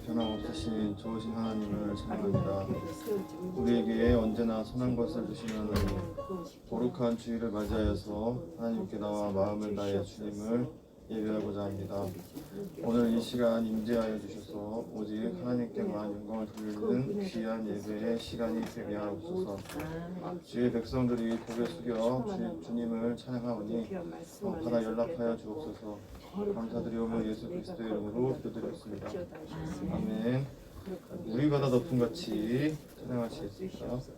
변함없으신 좋으신 하나님을 찬양합니다. 우리에게 언제나 선한 것을 주시는 거룩한 주일을 맞이하여서 하나님께 나와 마음을 다해 주님을 예배하고자 합니다. 오늘 이 시간 임재하여 주셔서 오직 하나님께만 영광을 돌리는 귀한 예배의 시간이 되게 하옵소서. 주의 백성들이 고개 숙여 주님을 찬양하오니 받아 연락하여 주옵소서. 감사드리오며 예수 그리스도의 이름으로 기도드렸습니다. 아멘. 우리 바다 덮음 같이 찬양하시겠습니다.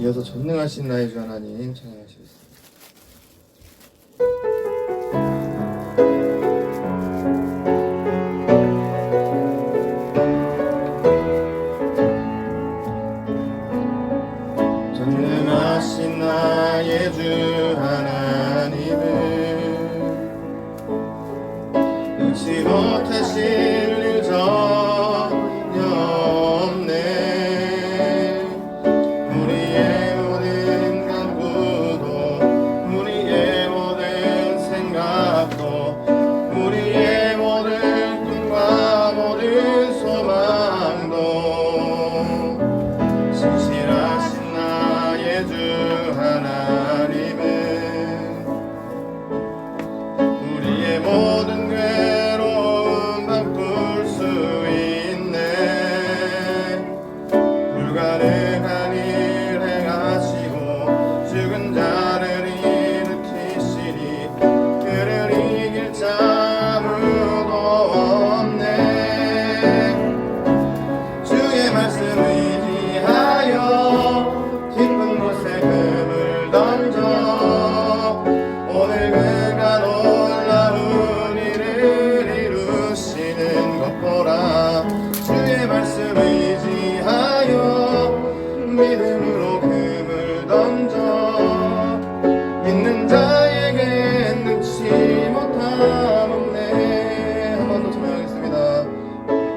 이어서 전능하신 나의 주 하나님 찬양하시겠습니다. 전능하신 나의 주 하나님은 능치 못하실 일 전혀 없네.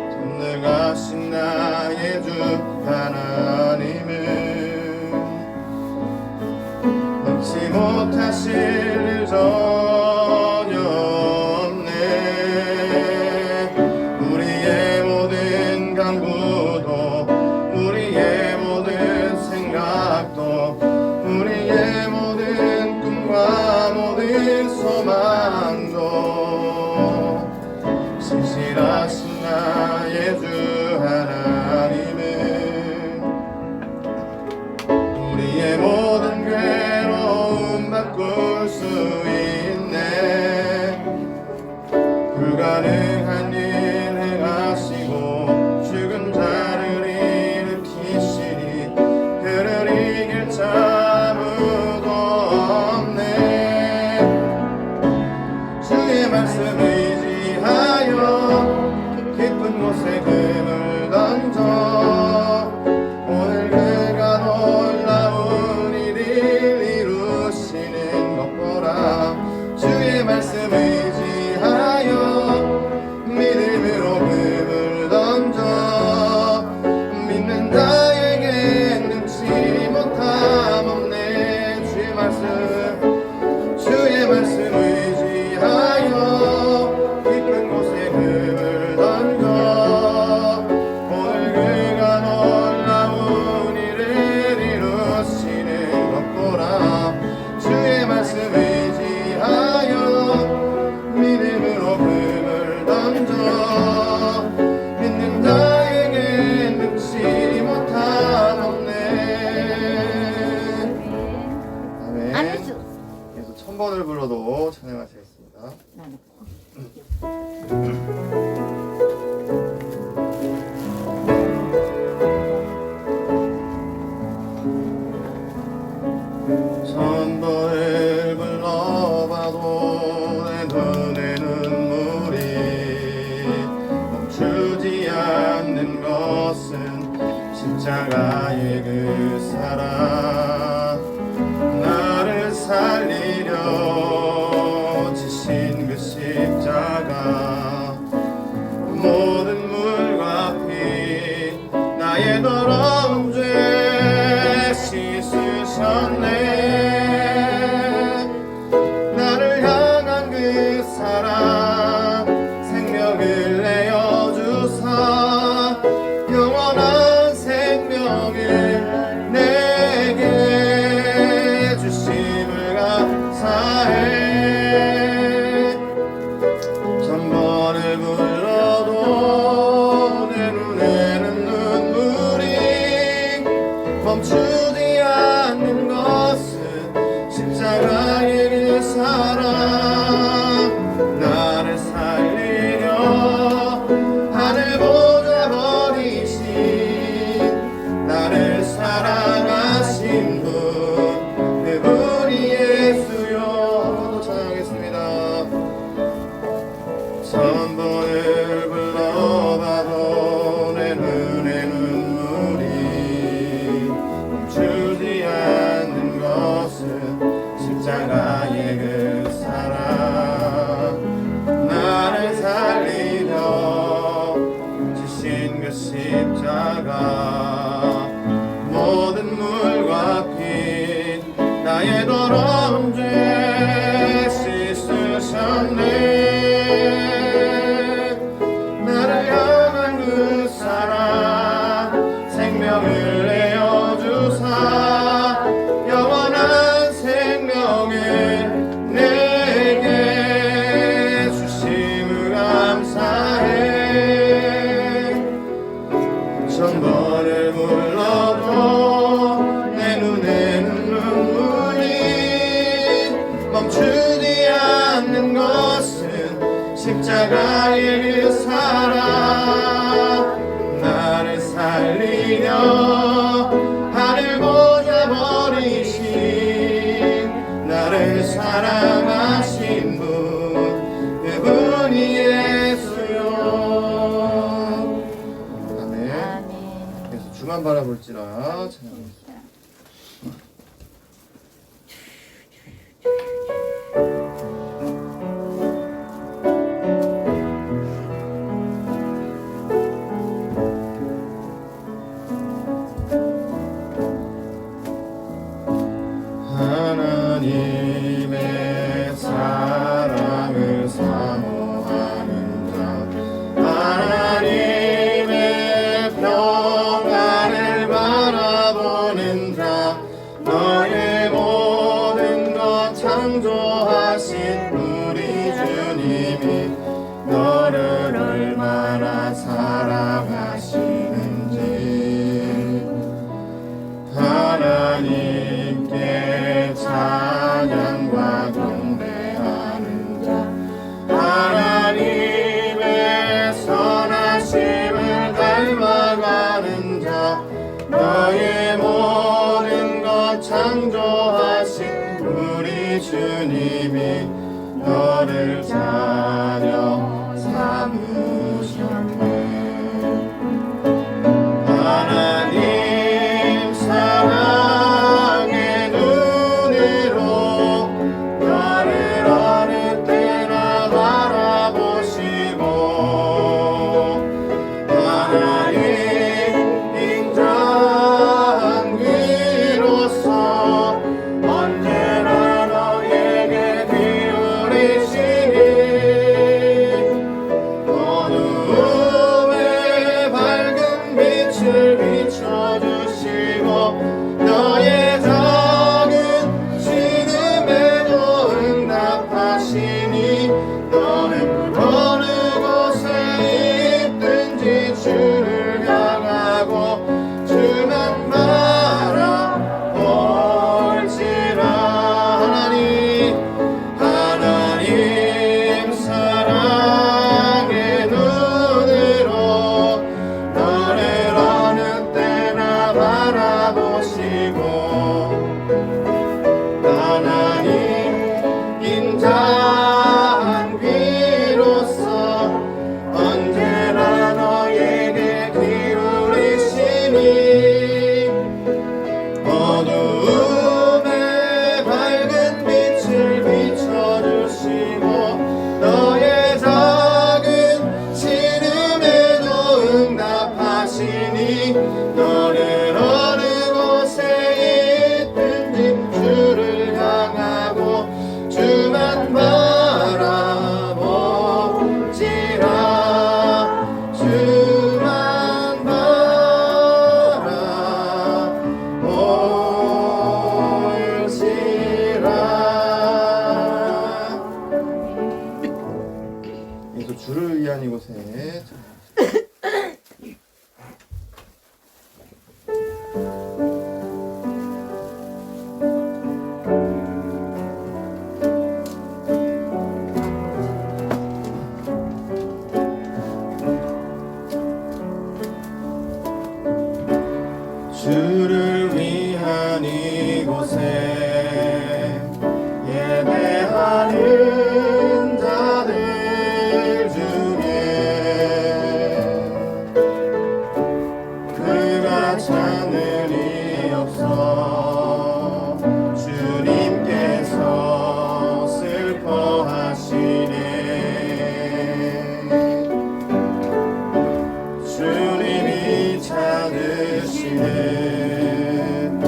전능하신 나의 나의 주 하나님은 넘지 못하실 일 전혀 없네. 우리의 모든 간구도 우리의 모든 생각도 우리의 모든 꿈과 모든 소망도 신실하신 나의 주 하나님은 우리의 모든 괴로움 바꿀 수 있네. 불가능한 일 행하시고 죽은 자를 일으키시니 그를 이길 자 아무도 없네. 주의 말씀 의지하여 깊은 곳에 금을 던져 오늘 그가 놀라운 일을 이루시는 것 보라. 주의 말씀 의지하여 믿음으로 금을 던져 믿는 자에게 능치 못함 없네. 주의 말씀 의지하여 깊은 곳에 금을 던져 오늘 그가 놀라운 일을 이루시는 것 보라. 주의 말씀 의지하여 믿음으로 금을 던져 믿는 자에게 능치 못함 없네. 아멘. 그래서 1000번을 불러도 찬양하시겠습니다. 천번을 불러봐도 내 눈에 눈물이 멈추지 않는 것은 십자가의 그 사랑 나를 살리려 지신 그 십자가 모든 물과 피 나의 더러운 죄 씻으셨네. 나를 향한 그 사랑 생명을 내어주사 영원한 생명을 내게 주심을 감사해. 천번을 불러도 내 눈에는 눈물이 멈추지 않는 것은 십자가의 그 사랑 나를 살리려 하늘 보좌 버리신 나를 사랑하신 분 그분이 예수여. 또 찬양하겠습니다. 천번을 불러봐도 내 눈에 눈물이 멈추지 않는 것은 십자가의 그 사랑 나를 살리려 지신 그 십자가 모든 물과 피 나의 더러운 죄 씻으셨네. 나를 향한 그 사랑 생명을 내어주사 영원한 생명을 내게 주심을 감사해. 천번을 불러도 내 눈에는 눈물이 멈추지 않는 것은 십자가의 그 사랑 나를 살리려 하늘 보좌 버리신 나를 사랑하신 분 그분이 예수요. 아멘. 그래서 주만 바라볼지라 찬양합니다. 너의 모든 것 창조하신 우리 주님이 너를 자녀 삼으셨네. 하나님 사랑의 눈으로 너를 어느 때나 바라보시고 하나님 인자한 귀로서 언제나 너에게 기울이시니 어두움에 밝은 빛을 비춰주시고 너의 작은 신음에도 응답하시니 너는 어느 곳에 있든지 주를 향하고 주만 바라볼지라. 하나님 사랑의 눈으로 너를 어느 때나 바라보시고 하나님 인자한 귀로서 언제나 너에게 기울이시니 어두움에 밝은 빛을 비춰주시고 너의 작은 신음에도 응답하시니 너는 어느 곳에 있든지 주를 향하고 주만 바라볼지라. 주만 바라볼지라. 이제 주를 위한 이곳에 주를 위한 이곳에 예배하는 자들 중에 그가 찾는 이 없어 주님께서 슬퍼하시네. 주님이 찾으시네. 그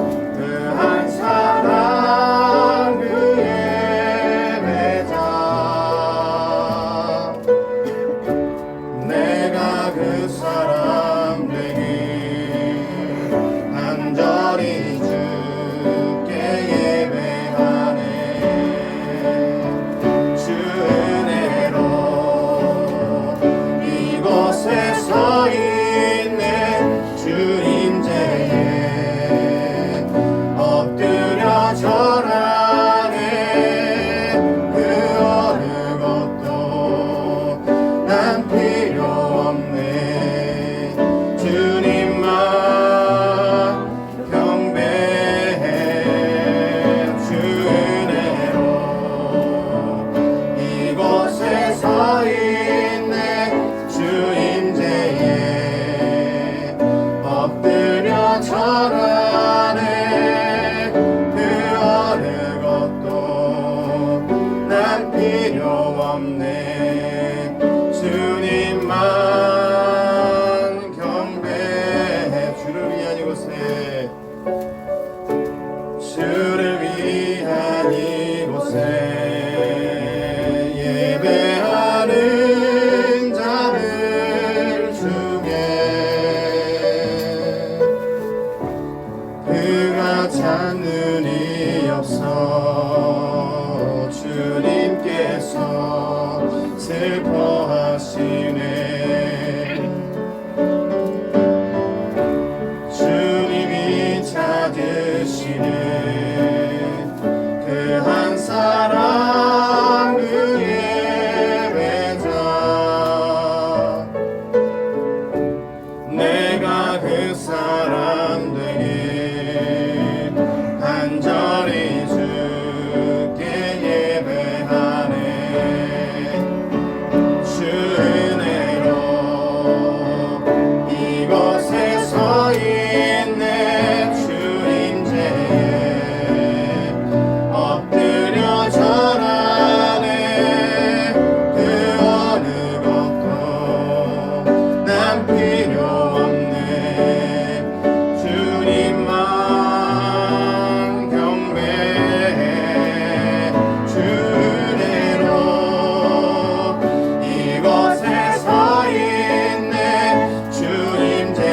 한 사람 그 예배자 내가 그 사람 되기 간절히 주께 예배하네. 주 은혜로 이곳에 서 있네. 주 임재에 엎드려 절하네. 그 어느 것도 난 필요 없네. 주님만 경배해. 주 은혜로 이곳에 서 있네. 주 임재에 엎드려 절하네. 그 어느 것도 난 필요 없네. 주님만 경배해. 주를 위한 이곳에 주를 위한 이곳에 예배하는 자들 중에 사람 되게 간절히 주께 예배하네. 주 은혜로 이곳에 서 있네. 주 임재에 엎드려 절하네. 그 어느 것도 난 필요 없네. 주님만 경배해. 주 은혜로 이곳에 서 있네. 주 임재에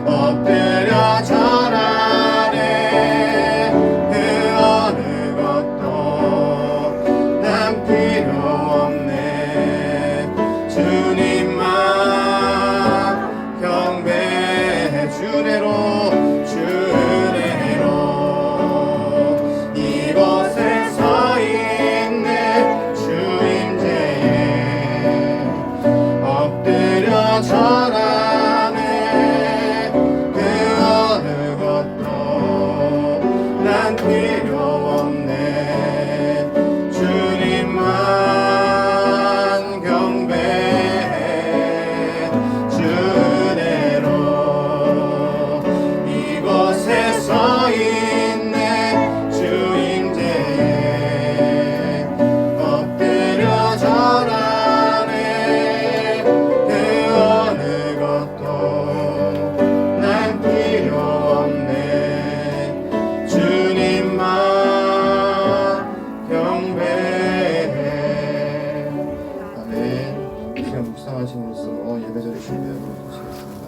엎드려 절하네. 그 어느 것도 난 필요 없네. 주님만 경배해. 주 은혜로 주 은혜로 이곳에 서 있네. 주 임재에 엎드려 절하네. 그 어느 것도 난 필요 없네. 주님만 경배해. 주 은혜로 이곳에 서 있네. 주 임재에 엎드려 절하네. 그 어느 것도 난 필요 없네. 주님만 경배해. 아멘. 시간 묵상하심으로써 예배자리 준비하도록 하시겠습니다.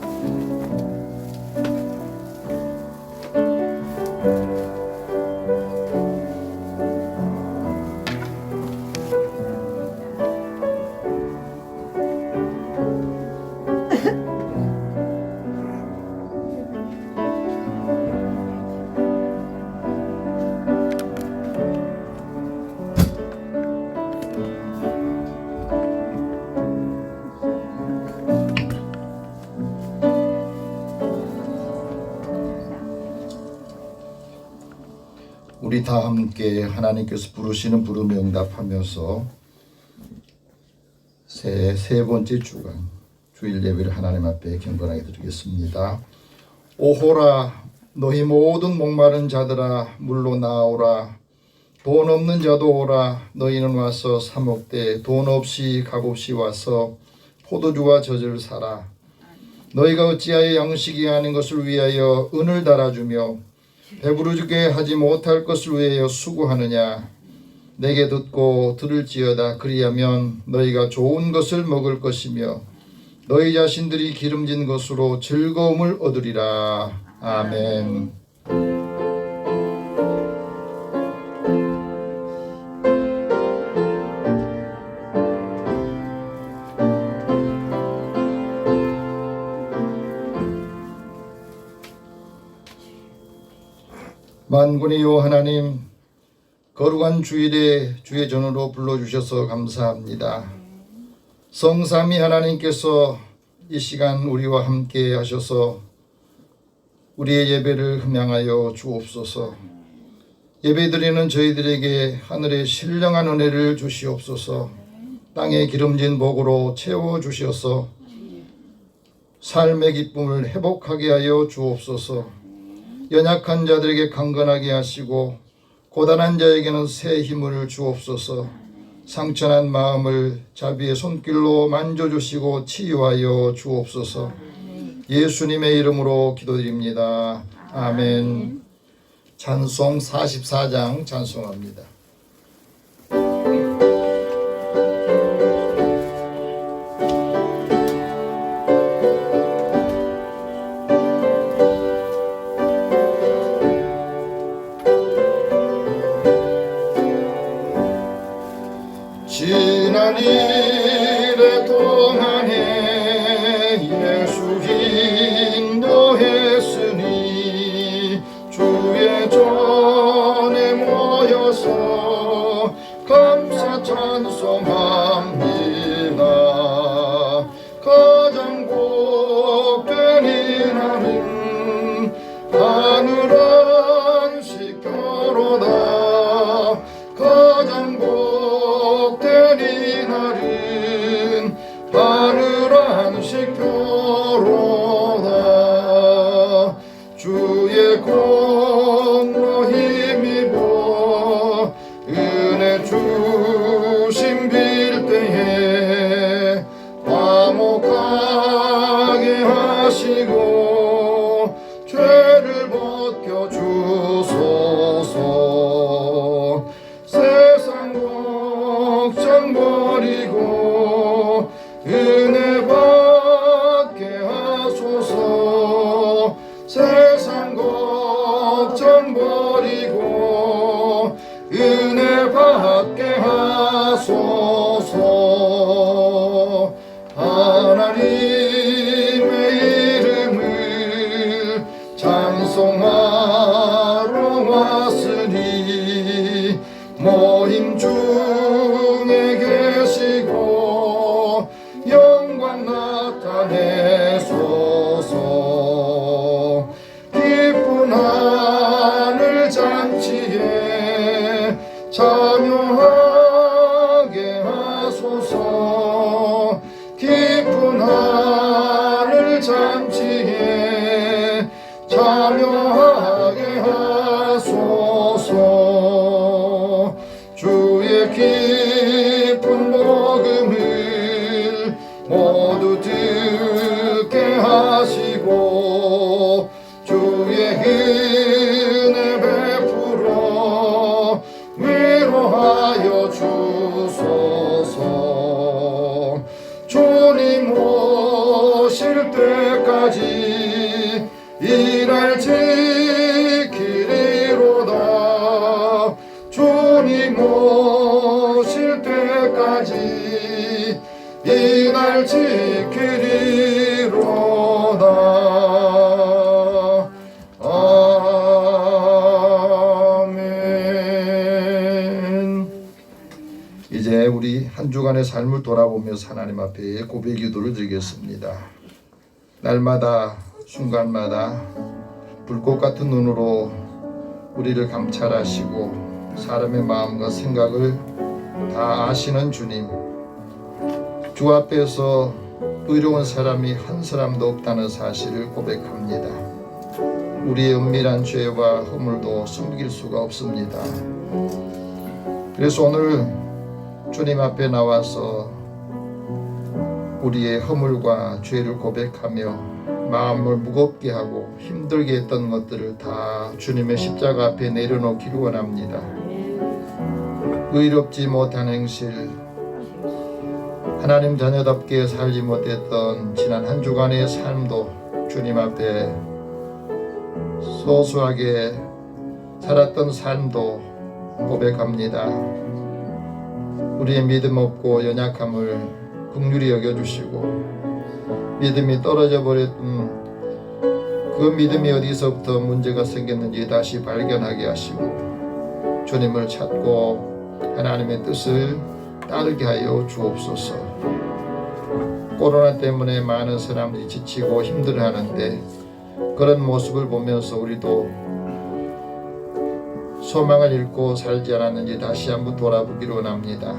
우리 다 함께 하나님께서 부르시는 부름에 응답하면서 세 번째 주간 주일 예배를 하나님 앞에 경건하게 드리겠습니다. 오호라 너희 모든 목마른 자들아 물로 나오라. 돈 없는 자도 오라. 너희는 와서 사 먹되 돈 없이 값없이 와서 포도주와 젖을 사라. 너희가 어찌하여 양식이 아닌 것을 위하여 은을 달아주며 배부르게 하지 못할 것을 위하여 수고하느냐. 내게 듣고 들을지어다. 그리하면 너희가 좋은 것을 먹을 것이며 너희 자신들이 기름진 것으로 즐거움을 얻으리라. 아멘. 만군의 여호와 하나님, 거룩한 주일에 주의 전으로 불러주셔서 감사합니다. 성삼위 하나님께서 이 시간 우리와 함께 하셔서 우리의 예배를 흠양하여 주옵소서. 예배드리는 저희들에게 하늘의 신령한 은혜를 주시옵소서. 땅의 기름진 복으로 채워주셔서 삶의 기쁨을 회복하게 하여 주옵소서. 연약한 자들에게 강건하게 하시고 고단한 자에게는 새 힘을 주옵소서. 상처난 마음을 자비의 손길로 만져주시고 치유하여 주옵소서. 예수님의 이름으로 기도드립니다. 아멘. 찬송 44장 찬송합니다. 지난 일에 동안에 예수 인도했으니 주의 전에 모여서 공로 힘입어 은혜 주심 빌 때에 화목하게 하시고 죄를 벗겨 주소서. 세상 걱정 버리고 은혜 받게 하소서. 세상 걱정 버리고 은혜 받게 하소서. 하나님의 이름을 찬송하러 왔으니 모임 중에 계시고 영광 나타내소서. 기쁜 하늘 잔치에 참여하게 하소서. 기쁜 하늘 잔치에 참여하게 하소서. 주의 기쁜 복음을 모두 듣게 하시고 주의 은혜 베풀어 위로하여 주소서. 주님 오실 때까지 이 날 지키리로다. 주님 오실 때까지 이 날 지키리로다. 아멘. 이제 우리 한 주간의 삶을 돌아보면서 하나님 앞에 고백 기도를 드리겠습니다. 날마다 순간마다 불꽃 같은 눈으로 우리를 감찰하시고 사람의 마음과 생각을 다 아시는 주님, 주 앞에서 의로운 사람이 한 사람도 없다는 사실을 고백합니다. 우리의 은밀한 죄와 허물도 숨길 수가 없습니다. 그래서 오늘 주님 앞에 나와서 우리의 허물과 죄를 고백하며 마음을 무겁게 하고 힘들게 했던 것들을 다 주님의 십자가 앞에 내려놓기를 원합니다. 의롭지 못한 행실, 하나님 자녀답게 살지 못했던 지난 한 주간의 삶도 주님 앞에 소소하게 살았던 삶도 고백합니다. 우리의 믿음 없고 연약함을 긍휼히 여겨주시고 믿음이 떨어져 버렸던 그 믿음이 어디서부터 문제가 생겼는지 다시 발견하게 하시고 주님을 찾고 하나님의 뜻을 따르게 하여 주옵소서. 코로나 때문에 많은 사람들이 지치고 힘들어하는데 그런 모습을 보면서 우리도 소망을 잃고 살지 않았는지 다시 한번 돌아보기를 원합니다.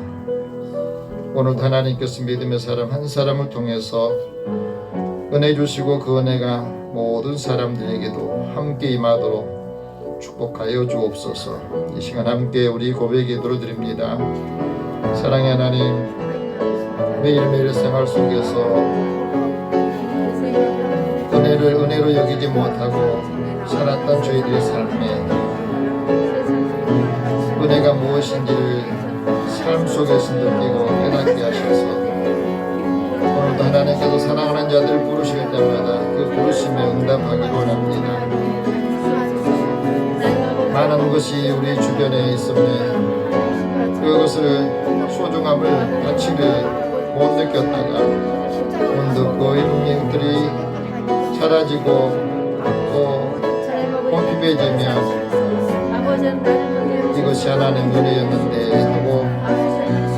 오늘 하나님께서 믿음의 사람 한 사람을 통해서 은혜 주시고 그 은혜가 모든 사람들에게도 함께 임하도록 축복하여 주옵소서. 이 시간 함께 우리 고백 기도를 드립니다. 사랑의 하나님, 매일매일 생활 속에서 은혜를 은혜로 여기지 못하고 살았던 저희들의 삶에 은혜가 무엇인지를 삶 속에서 느끼고 깨닫게 하셔서 오늘도 하나님께서 사랑하는 자들을 부르실 때마다 그 부르심에 응답하기를 원합니다. 많은 것이 우리 주변에 있으면 그것을 소중함을 가치를 못 느꼈다가 문득 그 인생들이 사라지고 또 봄비벼지면 이것이 하나님 은혜였는데 하고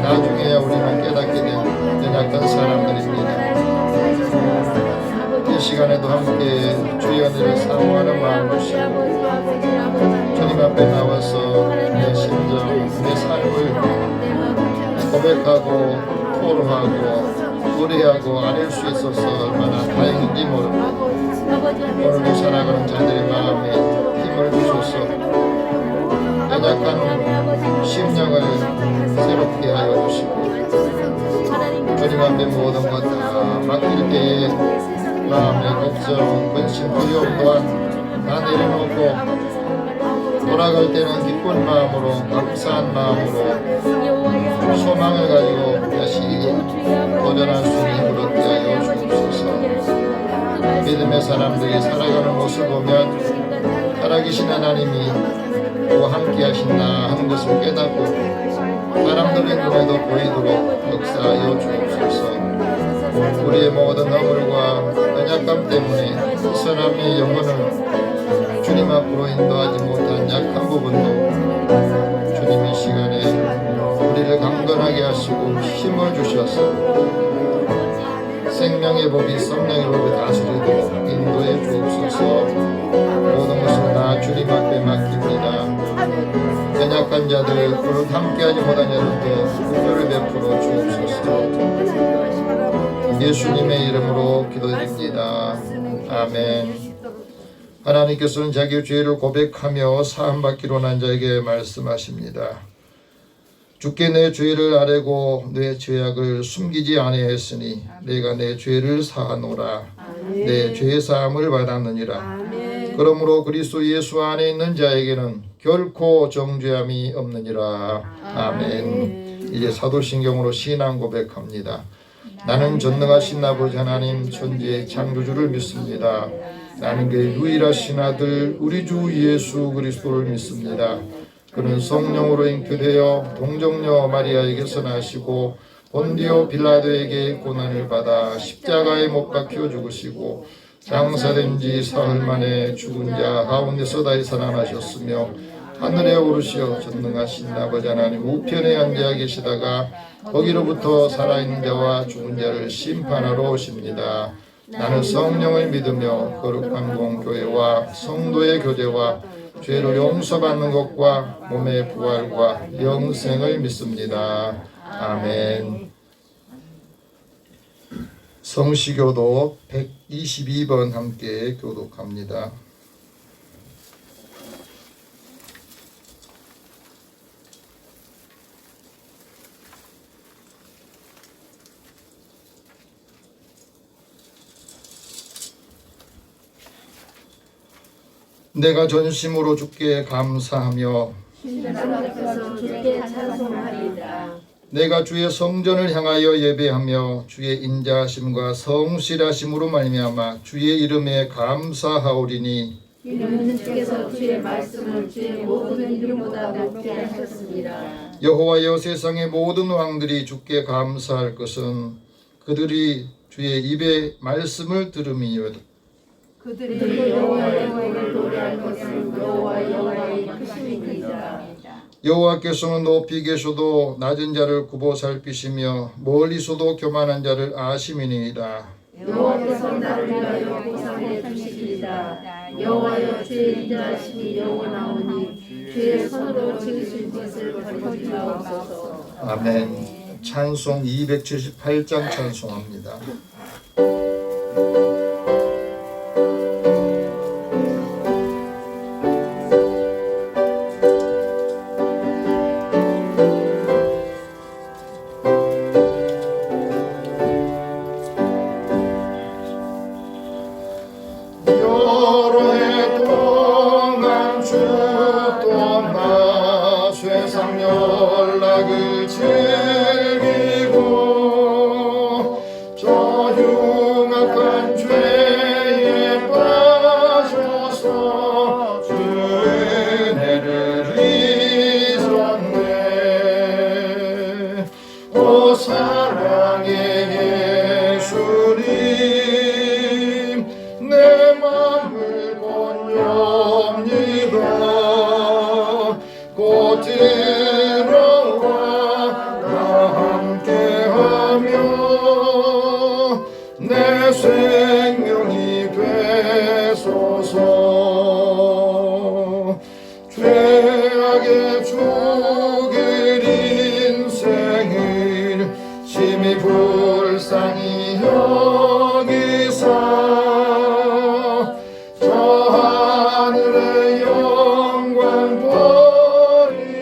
나중에야 우리는 깨닫게 된 연약한 사람들입니다. 이 시간에도 함께 주의 은혜를 사모하는 마음 주시고 주님 앞에 나와서 내 심정, 내 삶을 고백하고 토로하고 노래하고 아릴 수 있어서 얼마나 다행인지 모릅니다. 오늘도 살아가는 자들의 마음에 연약한 심령을 새롭게 하여 주시고 주님 앞에 모든 것 다 맡길 때에 마음의 걱정, 근심, 두려움 또한 다 내려놓고 돌아갈 때는 기쁜 마음으로 감사한 마음으로 소망을 가지고 다시 도전할 수 있는 힘을 얻게 하여 주옵소서. 믿음의 사람들이 살아가는 모습을 보면 살아계신 하나님이 또 함께 하신다 하는 것을 깨닫고 사람들의 눈에도 보이도록 역사하여 주옵소서. 우리의 모든 허물과 연약감 때문에 사람의 영혼을 주님 앞으로 인도하지 못한 약한 부분도 주님의 시간에 우리를 강건하게 하시고 힘을 주셔서 생명의 법이 성령의 법이 다스리도록 인도해 주옵소서. 모든 것을 다 주님 앞에 맡깁니다. 연약한 자들, 오늘 함께하지 못한 자들도 구별을 베풀어 주옵소서. 예수님의 이름으로 기도드립니다. 아멘. 하나님께서는 자기의 죄를 고백하며 사함받기로 난 자에게 말씀하십니다. 주께 내 죄를 아뢰고 내 죄악을 숨기지 아니하였으니 내가 내 죄를 사하노라. 내 죄 사함을 받았느니라. 그러므로 그리스도 예수 안에 있는 자에게는 결코 정죄함이 없느니라. 아멘. 이제 사도신경으로 신앙 고백합니다. 나는 전능하신 아버지 하나님 천지의 창조주를 믿습니다. 나는 그의 유일하신 아들 우리 주 예수 그리스도를 믿습니다. 그는 성령으로 잉태되어 동정녀 마리아에게서 나시고 본디오 빌라도에게 고난을 받아 십자가에 못 박혀 죽으시고 장사된 지 사흘 만에 죽은 자 가운데서 다시 살아나셨으며 하늘에 오르시어 전능하신 아버지 하나님 우편에 앉아 계시다가 거기로부터 살아있는 자와 죽은 자를 심판하러 오십니다. 나는 성령을 믿으며 거룩한 공교회와 성도의 교제와 죄를 용서받는 것과 몸의 부활과 영생을 믿습니다. 아멘. 성시교도 122번 함께 교독합니다. 내가 전심으로 주께 감사하며 주께 찬송하리이다. 내가 주의 성전을 향하여 예배하며 주의 인자하심과 성실하심으로 말미암아 주의 이름에 감사하오리니 이는 주께서 주의 말씀을 주의 모든 이름보다 높게 하셨습니다. 여호와여 세상의 모든 왕들이 주께 감사할 것은 그들이 주의 입의 말씀을 들음이요 그들이 여호와를 노래할 것은 여호와의 크심이니이다. 여호와께서는 높이 계셔도 낮은 자를 굽어 살피시며 멀리서도 교만한 자를 아심이니이다. 여호와께서 나를 위하여 보상해 주시리이다. 여호와여 주의 인자하심이 영원하오니 주의 손으로 지으신 것을 버리시옵소서. 아멘. 찬송 278장 찬송합니다. 연락을 즐기고 저 흉악한 죄에 빠져서 주 은혜를 잊었네. 오 사랑의 예수님 내 맘을 권유합니다. 곧 내 생명이 되소서. 죄악에 죽을 인생을 심히 불쌍히 여기사 저 하늘의 영광 버리고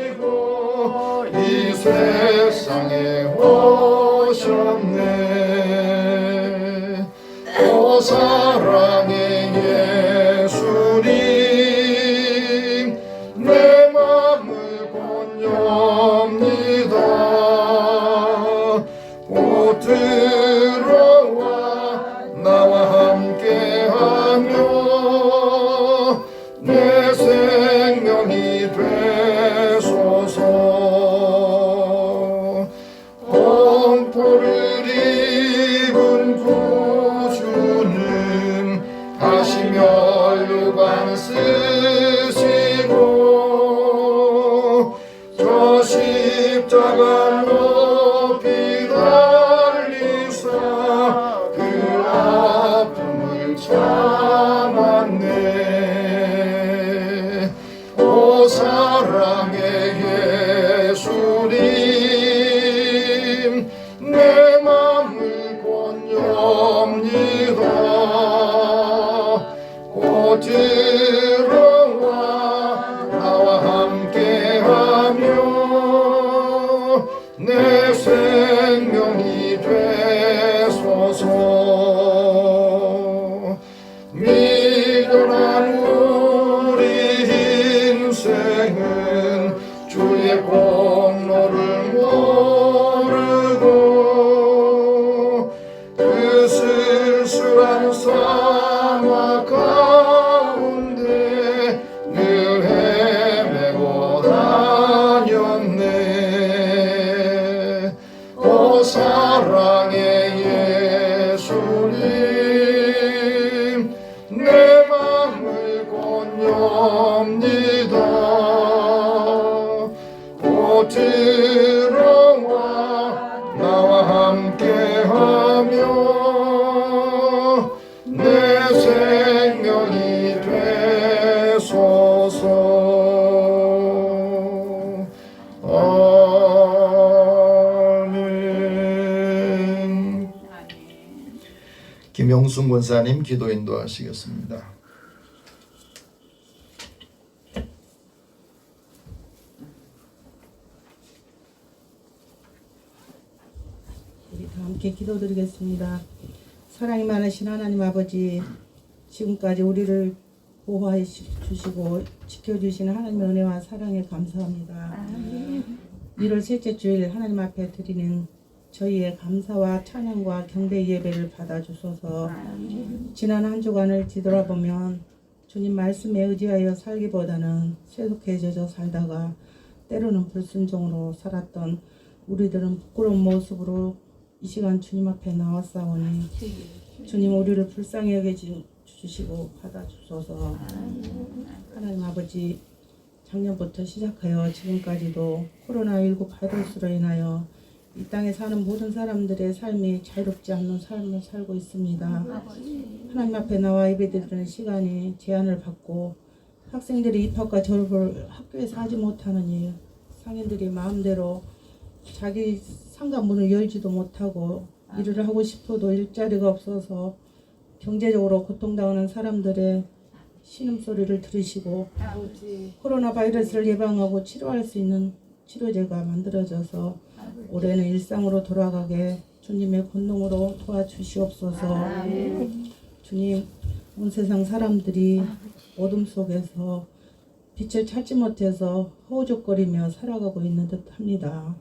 멸류관 쓰시고 저 십자가 높이 달리사 그 아픔을 참았네. 오 사랑의 예수님 내 맘을 권유합니다. 곧 들어와 나와 함께하며 내 생명이 되소서. 미련한 우리 인생은 주의 공로를 모르고 그 쓸쓸한 상황 가운데 늘 헤매고 다녔네. 오 사랑의 예수님 내 맘을 권유합니다. 곧 들어와 나와 함께하며 내 생명이 되소서. 아멘. 김용순 권사님 기도 인도하시겠습니다. 우리 다 함께 기도드리겠습니다. 사랑이 많으신 하나님 아버지, 지금까지 우리를 보호해 주시고 지켜주시는 하나님의 은혜와 사랑에 감사합니다. 1월 셋째 주일 하나님 앞에 드리는 저희의 감사와 찬양과 경배 예배를 받아주소서. 지난 한 주간을 뒤돌아보면 주님 말씀에 의지하여 살기보다는 쇠속해져 살다가 때로는 불순종으로 살았던 우리들은 부끄러운 모습으로 이 시간 주님 앞에 나왔사오니 주님 우리를 불쌍히 여겨주시고 받아주소서. 하나님 아버지, 작년부터 시작하여 지금까지도 코로나19 바이러스로 인하여 이 땅에 사는 모든 사람들의 삶이 자유롭지 않는 삶을 살고 있습니다. 하나님 앞에 나와 예배드리는 시간이 제한을 받고 학생들이 입학과 졸업을 학교에서 하지 못하는 일, 상인들이 마음대로 자기 상가문을 열지도 못하고 일을 하고 싶어도 일자리가 없어서 경제적으로 고통당하는 사람들의 신음소리를 들으시고 코로나 바이러스를 예방하고 치료할 수 있는 치료제가 만들어져서 올해는 일상으로 돌아가게 주님의 권능으로 도와주시옵소서. 주님, 온 세상 사람들이 어둠 속에서 빛을 찾지 못해서 허우적거리며 살아가고 있는 듯합니다.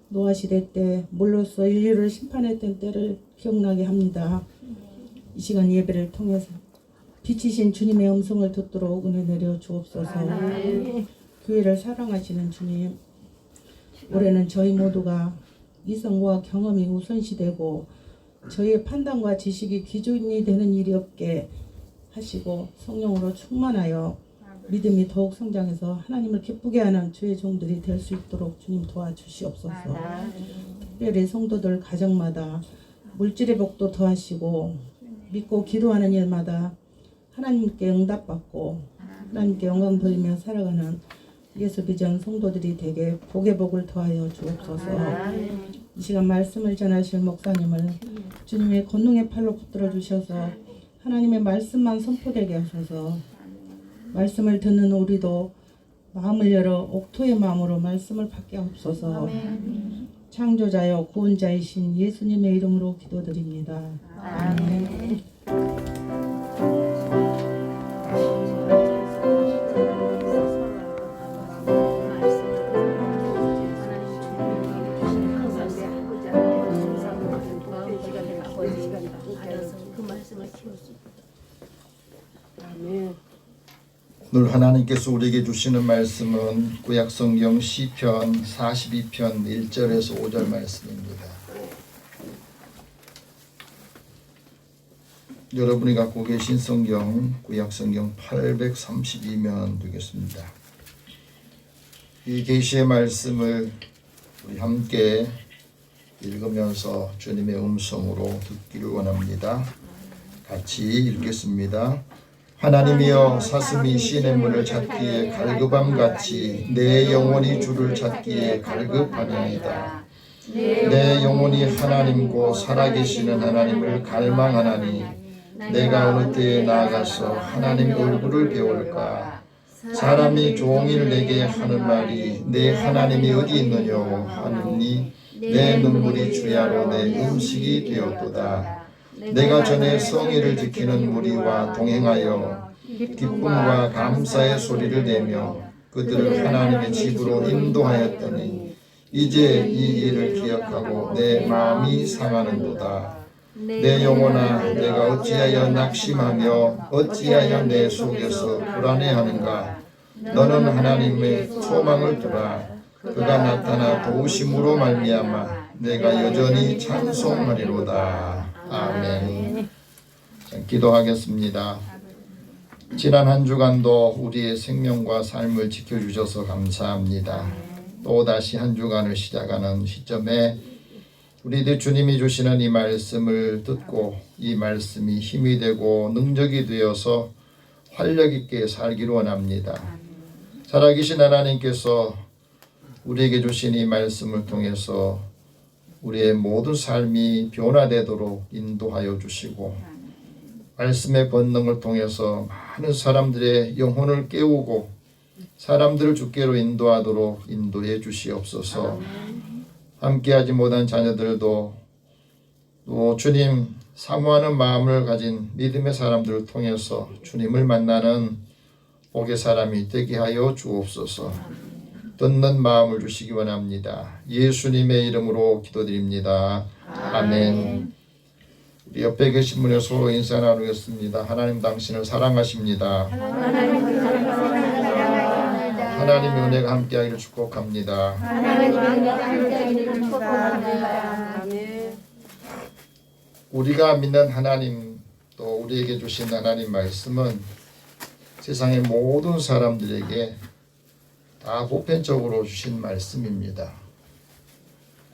노아 시대 때 물로써 인류를 심판했던 때를 기억나게 합니다. 이 시간 예배를 통해서 빛이신 주님의 음성을 듣도록 은혜 내려 주옵소서. 교회를 사랑하시는 주님, 올해는 저희 모두가 이성과 경험이 우선시되고 저희의 판단과 지식이 기준이 되는 일이 없게 하시고 성령으로 충만하여 믿음이 더욱 성장해서 하나님을 기쁘게 하는 주의 종들이 될 수 있도록 주님 도와주시옵소서. 특별히 성도들 가정마다 물질의 복도 더하시고 믿고 기도하는 일마다 하나님께 응답받고 하나님께 영광 돌리며 살아가는 예수 비전 성도들이 되게 복의 복을 더하여 주옵소서. 이 시간 말씀을 전하실 목사님을 주님의 권능의 팔로 붙들어 주셔서 하나님의 말씀만 선포되게 하셔서 말씀을 듣는 우리도 마음을 열어 옥토의 마음으로 말씀을 받게 하옵소서. 창조자여 구원자이신 예수님의 이름으로 기도드립니다. 아멘. 오늘 하나님께서 우리에게 주시는 말씀은 구약성경 시편 42편 1절에서 5절 말씀입니다. 여러분이 갖고 계신 성경 구약성경 832면 되겠습니다. 이 계시의 말씀을 우리 함께 읽으면서 주님의 음성으로 듣기를 원합니다. 같이 읽겠습니다. 하나님이여 사슴이 신의 문을 찾기에 갈급함같이 내 영혼이 주를 찾기에 갈급하나이다. 내 영혼이 하나님 곧 살아계시는 하나님을 갈망하나니 내가 어느 때에 나아가서 하나님의 얼굴을 배울까. 사람이 종일 내게 하는 말이 내 하나님이 어디 있느냐 하느니 내 눈물이 주야로 내 음식이 되었도다. 내가 전에 성의를 지키는 무리와 동행하여 기쁨과 감사의 소리를 내며 그들을 하나님의 집으로 인도하였더니 이제 이 일을 기억하고 내 마음이 상하는도다. 내 영혼아 내가 어찌하여 낙심하며 어찌하여 내 속에서 불안해하는가. 너는 하나님의 소망을 두라. 그가 나타나 도우심으로 말미암아 내가 여전히 찬송하리로다. 아멘. 자, 기도하겠습니다. 지난 한 주간도 우리의 생명과 삶을 지켜주셔서 감사합니다. 또다시 한 주간을 시작하는 시점에 우리들 주님이 주시는 이 말씀을 듣고 이 말씀이 힘이 되고 능력이 되어서 활력 있게 살기를 원합니다. 살아계신 하나님께서 우리에게 주신 이 말씀을 통해서 우리의 모든 삶이 변화되도록 인도하여 주시고 말씀의 권능을 통해서 많은 사람들의 영혼을 깨우고 사람들을 주께로 인도하도록 인도해 주시옵소서. 함께하지 못한 자녀들도 또 주님 사모하는 마음을 가진 믿음의 사람들을 통해서 주님을 만나는 복의 사람이 되게 하여 주옵소서. 듣는 마음을 주시기 원합니다. 예수님의 이름으로 기도드립니다. 아멘. 우리 옆에 계신 분의 서로 인사 나누겠습니다. 하나님 당신을 사랑하십니다. 하나님의 은혜가 함께하기를 축복합니다. 우리가 믿는 하나님 또 우리에게 주신 하나님 말씀은 세상의 모든 사람들에게 다 보편적으로 주신 말씀입니다.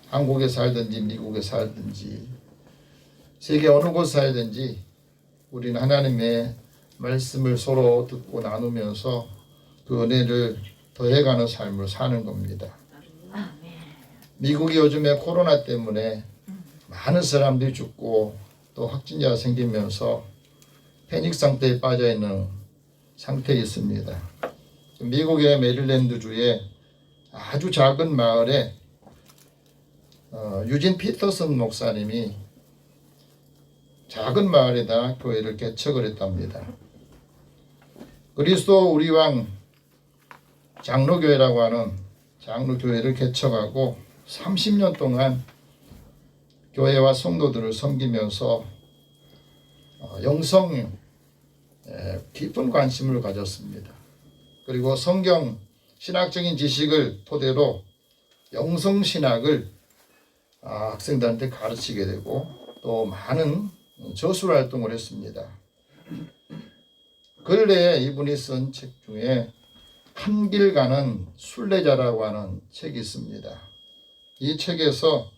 한국에 살든지 미국에 살든지 세계 어느 곳 살든지 우리는 하나님의 말씀을 서로 듣고 나누면서 그 은혜를 더해가는 삶을 사는 겁니다. 미국이 요즘에 코로나 때문에 많은 사람들이 죽고 또 확진자가 생기면서 패닉 상태에 빠져있는 상태에 있습니다. 미국의 메릴랜드주에 아주 작은 마을에 유진 피터슨 목사님이 작은 마을에다 교회를 개척을 했답니다. 그리스도 우리 왕 장로교회라고 하는 장로교회를 개척하고 30년 동안 교회와 성도들을 섬기면서 영성에 깊은 관심을 가졌습니다. 그리고 성경 신학적인 지식을 토대로 영성신학을 학생들한테 가르치게 되고 또 많은 저술 활동을 했습니다. 근래에 이분이 쓴 책 중에 한 길 가는 순례자라고 하는 책이 있습니다. 이 책에서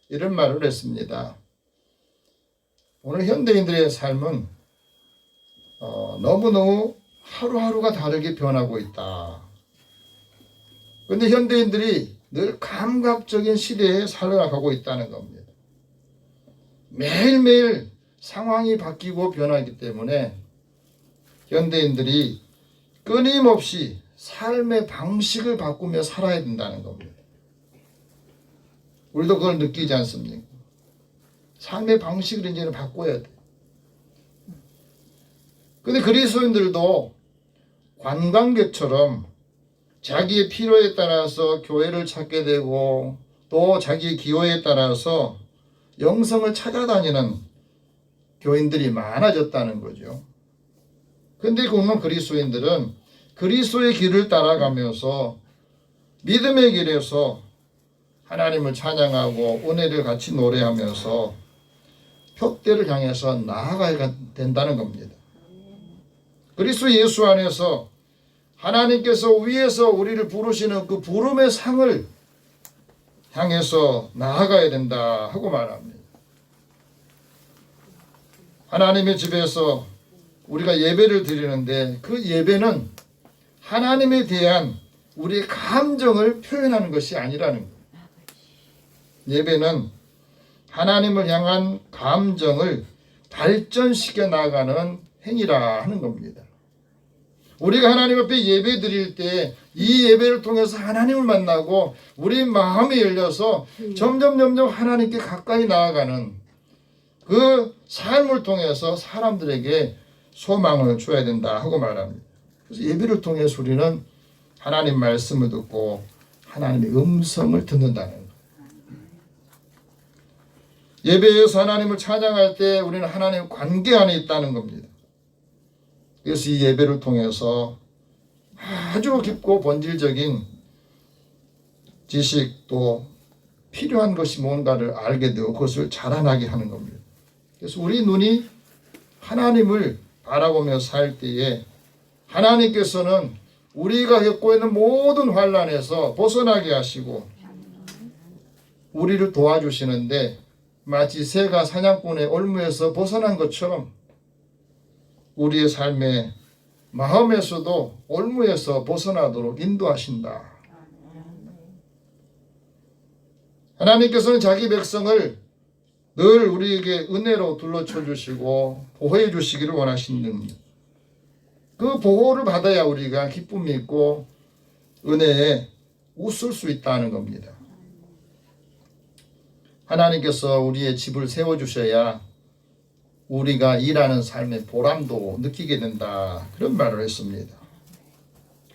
이런 말을 했습니다. 오늘 현대인들의 삶은 너무너무 하루하루가 다르게 변하고 있다. 그런데 현대인들이 늘 감각적인 시대에 살아가고 있다는 겁니다. 매일매일 상황이 바뀌고 변하기 때문에 현대인들이 끊임없이 삶의 방식을 바꾸며 살아야 된다는 겁니다. 우리도 그걸 느끼지 않습니까? 삶의 방식을 이제는 바꿔야 돼. 근데 그리스도인들도 관광객처럼 자기의 필요에 따라서 교회를 찾게 되고 또 자기의 기호에 따라서 영성을 찾아다니는 교인들이 많아졌다는 거죠. 근데 그러면 그리스도인들은 그리스도의 길을 따라가면서 믿음의 길에서 하나님을 찬양하고 은혜를 같이 노래하면서 표대를 향해서 나아가야 된다는 겁니다. 그리스도 예수 안에서 하나님께서 위에서 우리를 부르시는 그 부름의 상을 향해서 나아가야 된다 하고 말합니다. 하나님의 집에서 우리가 예배를 드리는데 그 예배는 하나님에 대한 우리의 감정을 표현하는 것이 아니라는 거예요. 예배는 하나님을 향한 감정을 발전시켜 나가는 행위라 하는 겁니다. 우리가 하나님 앞에 예배 드릴 때 이 예배를 통해서 하나님을 만나고 우리 마음이 열려서 점점 하나님께 가까이 나아가는 그 삶을 통해서 사람들에게 소망을 줘야 된다 하고 말합니다. 그래서 예배를 통해서 우리는 하나님 말씀을 듣고 하나님의 음성을 듣는다는 거예요. 예배에서 하나님을 찬양할 때 우리는 하나님의 관계 안에 있다는 겁니다. 그래서 이 예배를 통해서 아주 깊고 본질적인 지식도 필요한 것이 뭔가를 알게 되고 그것을 자라나게 하는 겁니다. 그래서 우리 눈이 하나님을 바라보며 살 때에 하나님께서는 우리가 겪고 있는 모든 환난에서 벗어나게 하시고 우리를 도와주시는데 마치 새가 사냥꾼의 올무에서 벗어난 것처럼 우리의 삶의 마음에서도 올무에서 벗어나도록 인도하신다. 하나님께서는 자기 백성을 늘 우리에게 은혜로 둘러쳐 주시고 보호해 주시기를 원하시는 그 보호를 받아야 우리가 기쁨이 있고 은혜에 웃을 수 있다는 겁니다. 하나님께서 우리의 집을 세워주셔야 우리가 일하는 삶의 보람도 느끼게 된다. 그런 말을 했습니다.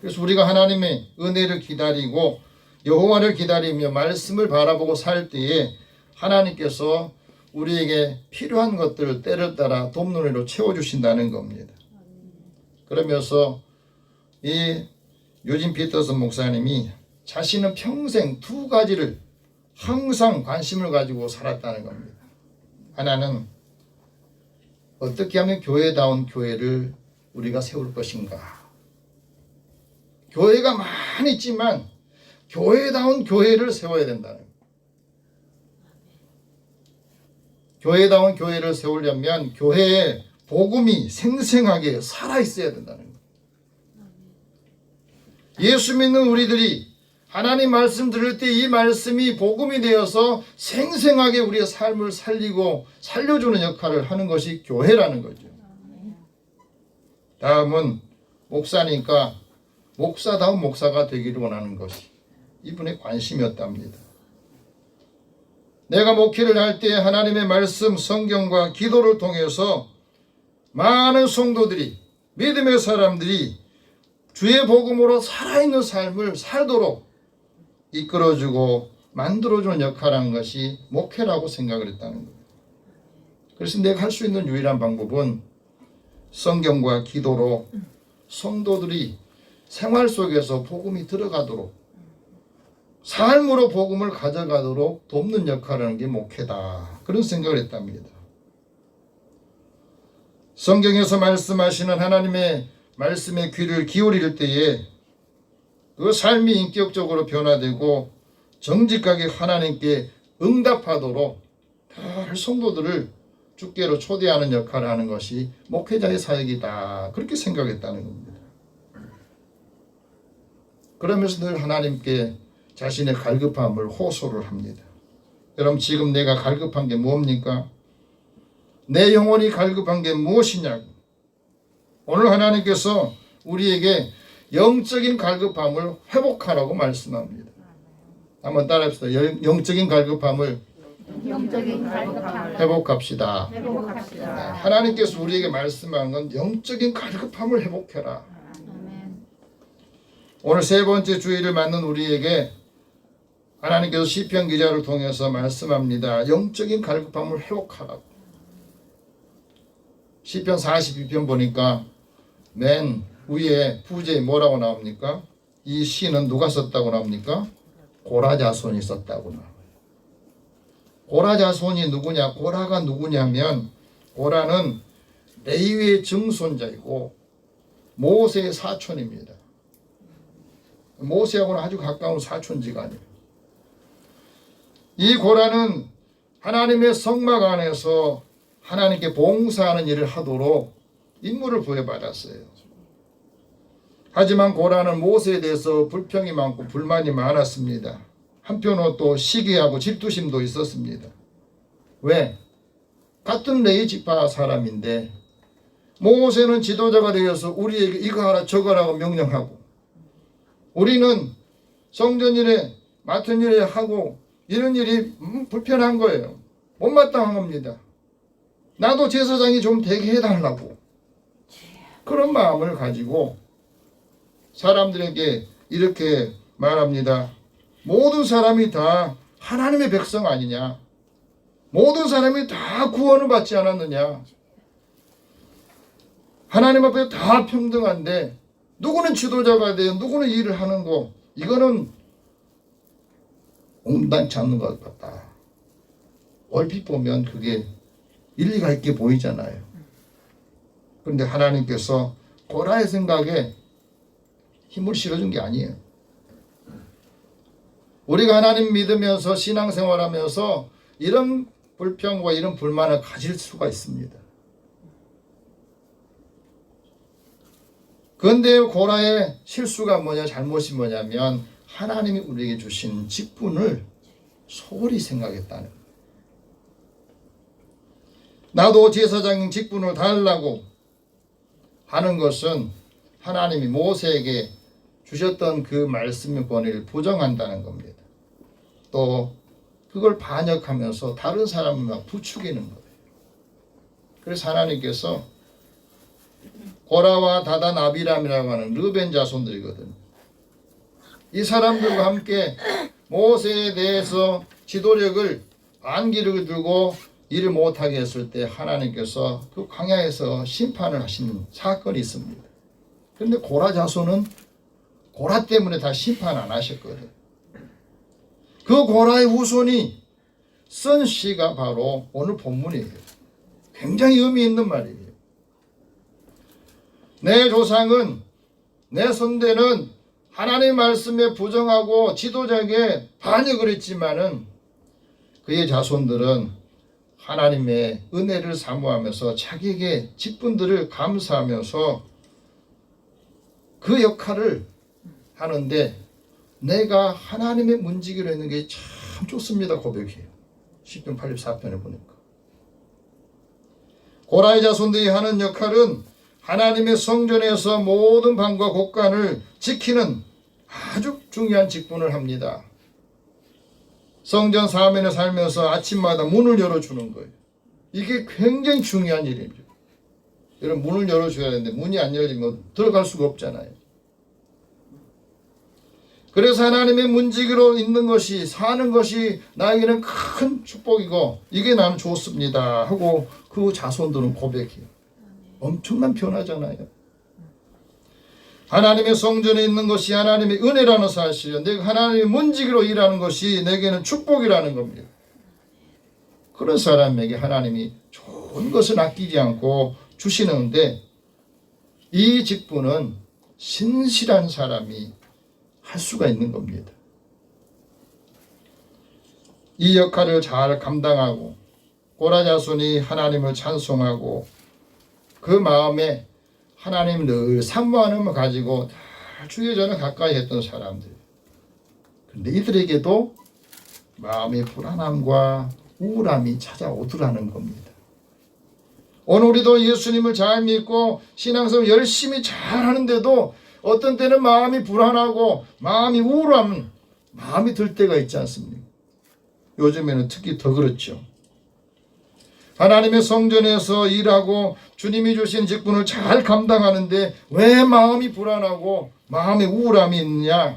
그래서 우리가 하나님의 은혜를 기다리고 여호와를 기다리며 말씀을 바라보고 살 때에 하나님께서 우리에게 필요한 것들을 때를 따라 돕는 이로 채워주신다는 겁니다. 그러면서 이 유진 피터슨 목사님이 자신은 평생 두 가지를 항상 관심을 가지고 살았다는 겁니다. 하나는 어떻게 하면 교회다운 교회를 우리가 세울 것인가. 교회가 많이 있지만 교회다운 교회를 세워야 된다는 거예요. 교회다운 교회를 세우려면 교회에 복음이 생생하게 살아있어야 된다는 거예요. 예수 믿는 우리들이 하나님 말씀 들을 때 이 말씀이 복음이 되어서 생생하게 우리의 삶을 살리고 살려주는 역할을 하는 것이 교회라는 거죠. 다음은 목사니까 목사다운 목사가 되기를 원하는 것이 이분의 관심이었답니다. 내가 목회를 할 때 하나님의 말씀, 성경과 기도를 통해서 많은 성도들이, 믿음의 사람들이 주의 복음으로 살아있는 삶을 살도록 이끌어주고 만들어주는 역할을 것이 목회라고 생각을 했다는 거예요. 그래서 내가 할 수 있는 유일한 방법은 성경과 기도로 성도들이 생활 속에서 복음이 들어가도록 삶으로 복음을 가져가도록 돕는 역할을 하는 게 목회다. 그런 생각을 했답니다. 성경에서 말씀하시는 하나님의 말씀에 귀를 기울일 때에 그 삶이 인격적으로 변화되고 정직하게 하나님께 응답하도록 늘 성도들을 주께로 초대하는 역할을 하는 것이 목회자의 사역이다. 그렇게 생각했다는 겁니다. 그러면서 늘 하나님께 자신의 갈급함을 호소를 합니다. 여러분 지금 내가 갈급한 게 뭡니까? 내 영혼이 갈급한 게 무엇이냐고. 오늘 하나님께서 우리에게 영적인 갈급함을 회복하라고 말씀합니다. 한번 따라합시다. 영적인 갈급함을 회복합시다. 하나님께서 우리에게 말씀한 건 영적인 갈급함을 회복해라. 오늘 세 번째 주일을 맞는 우리에게 하나님께서 시편 기자를 통해서 말씀합니다. 영적인 갈급함을 회복하라고. 시편 42편 보니까 맨 위에 부제에 뭐라고 나옵니까? 이 시는 누가 썼다고 나옵니까? 고라자손이 썼다고 나와요. 고라 자손이 누구냐? 고라가 누구냐면 고라는 레위의 증손자이고 모세의 사촌입니다. 모세하고는 아주 가까운 사촌지간이에요. 이 고라는 하나님의 성막 안에서 하나님께 봉사하는 일을 하도록 임무를 부여받았어요. 하지만 고라는 모세에 대해서 불평이 많고 불만이 많았습니다. 한편으로 또 시기하고 질투심도 있었습니다. 왜? 같은 레위 지파 사람인데 모세는 지도자가 되어서 우리에게 이거 하라 저거 하라고 명령하고 우리는 성전 일에 맡은 일에 하고 이런 일이 불편한 거예요. 못마땅한 겁니다. 나도 제사장이 좀 되게 해달라고 그런 마음을 가지고 사람들에게 이렇게 말합니다. 모든 사람이 다 하나님의 백성 아니냐? 모든 사람이 다 구원을 받지 않았느냐? 하나님 앞에 다 평등한데 누구는 지도자가 돼요, 누구는 일을 하는 거, 이거는 온당치 않는 것 같다. 얼핏 보면 그게 일리가 있게 보이잖아요. 그런데 하나님께서 고라의 생각에 힘을 실어준 게 아니에요. 우리가 하나님 믿으면서 신앙생활하면서 이런 불평과 이런 불만을 가질 수가 있습니다. 그런데 고라의 실수가 뭐냐, 잘못이 뭐냐면 하나님이 우리에게 주신 직분을 소홀히 생각했다는 거예요. 나도 제사장 직분을 달라고 하는 것은 하나님이 모세에게 주셨던 그 말씀의 권위를 부정한다는 겁니다. 또 그걸 반역하면서 다른 사람을 막 부추기는 거예요. 그래서 하나님께서 고라와 다단 아비람이라고 하는 르벤 자손들이거든요. 이 사람들과 함께 모세에 대해서 지도력을 안기를 들고 일을 못하게 했을 때 하나님께서 그 광야에서 심판을 하신 사건이 있습니다. 그런데 고라 자손은 고라 때문에 다 심판 안 하셨거든요. 그 고라의 후손이 쓴 시가 바로 오늘 본문이에요. 굉장히 의미 있는 말이에요. 내 조상은, 내 선대는 하나님의 말씀에 부정하고 지도자에게 반역을 했지만은 그의 자손들은 하나님의 은혜를 사모하면서 자기에게 직분들을 감사하면서 그 역할을 하는데 내가 하나님의 문지기로 있는 게 참 좋습니다. 고백해요. 10편 84편에 보니까 고라의 자손들이 하는 역할은 하나님의 성전에서 모든 방과 곳간을 지키는 아주 중요한 직분을 합니다. 성전 사면에 살면서 아침마다 문을 열어주는 거예요. 이게 굉장히 중요한 일이죠. 여러분 문을 열어줘야 되는데 문이 안 열리면 들어갈 수가 없잖아요. 그래서 하나님의 문지기로 있는 것이, 사는 것이 나에게는 큰 축복이고 이게 나는 좋습니다 하고 그 자손들은 고백해요. 엄청난 변화잖아요. 하나님의 성전에 있는 것이 하나님의 은혜라는 사실이에요. 내가 하나님의 문지기로 일하는 것이 내게는 축복이라는 겁니다. 그런 사람에게 하나님이 좋은 것을 아끼지 않고 주시는데 이 직분은 신실한 사람이 할 수가 있는 겁니다. 이 역할을 잘 감당하고 고라 자손이 하나님을 찬송하고 그 마음에 하나님 늘 사모하는 걸 가지고 다 주의 전에 가까이 했던 사람들. 그런데 이들에게도 마음의 불안함과 우울함이 찾아오더라는 겁니다. 오늘 우리도 예수님을 잘 믿고 신앙생활 열심히 잘 하는데도 어떤 때는 마음이 불안하고 마음이 우울한 마음이 들 때가 있지 않습니까? 요즘에는 특히 더 그렇죠. 하나님의 성전에서 일하고 주님이 주신 직분을 잘 감당하는데 왜 마음이 불안하고 마음에 우울함이 있느냐?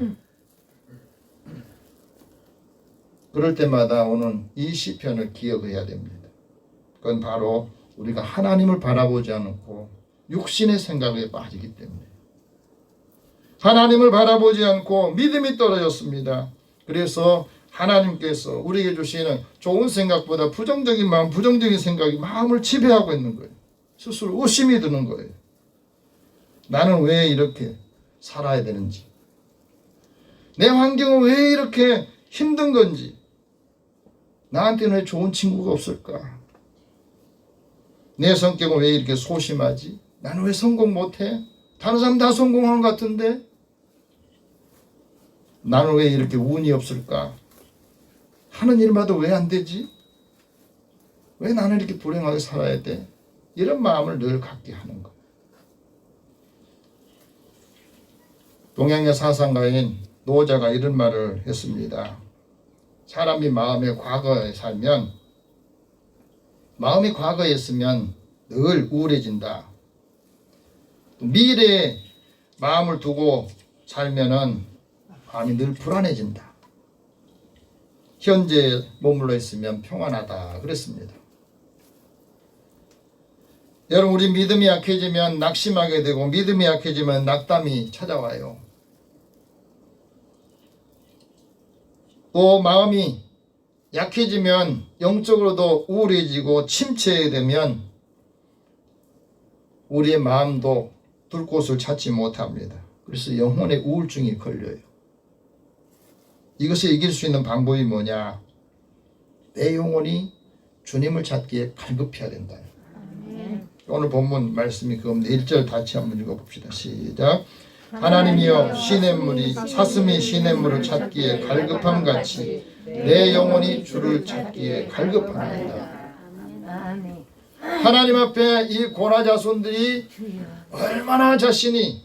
그럴 때마다 오늘 이 시편을 기억해야 됩니다. 그건 바로 우리가 하나님을 바라보지 않고 육신의 생각에 빠지기 때문에 하나님을 바라보지 않고 믿음이 떨어졌습니다. 그래서 하나님께서 우리에게 주시는 좋은 생각보다 부정적인 마음, 부정적인 생각이 마음을 지배하고 있는 거예요. 스스로 의심이 드는 거예요. 나는 왜 이렇게 살아야 되는지, 내 환경은 왜 이렇게 힘든 건지, 나한테는 왜 좋은 친구가 없을까, 내 성격은 왜 이렇게 소심하지, 나는 왜 성공 못해, 다른 사람 다 성공한 것 같은데 나는 왜 이렇게 운이 없을까, 하는 일마다 왜 안 되지, 왜 나는 이렇게 불행하게 살아야 돼, 이런 마음을 늘 갖게 하는 것. 동양의 사상가인 노자가 이런 말을 했습니다. 사람이 마음의 과거에 살면, 마음이 과거에 있으면 늘 우울해진다. 미래에 마음을 두고 살면은 마음이 늘 불안해진다. 현재에 머물러 있으면 평안하다 그랬습니다. 여러분, 우리 믿음이 약해지면 낙심하게 되고, 믿음이 약해지면 낙담이 찾아와요. 또 마음이 약해지면 영적으로도 우울해지고 침체되면 우리의 마음도 둘 곳을 찾지 못합니다. 그래서 영혼의 우울증이 걸려요. 이것을 이길 수 있는 방법이 뭐냐? 내 영혼이 주님을 찾기에 갈급해야 된다. 오늘 본문 말씀이 그겁니다. 1절 같이 한번 읽어봅시다. 시작. 하나님이여, 시냇물이 사슴이 시냇물을 찾기에 갈급함같이 내 영혼이 주를 찾기에 갈급합니다. 하나님 앞에 이 고라 자손들이 얼마나 자신이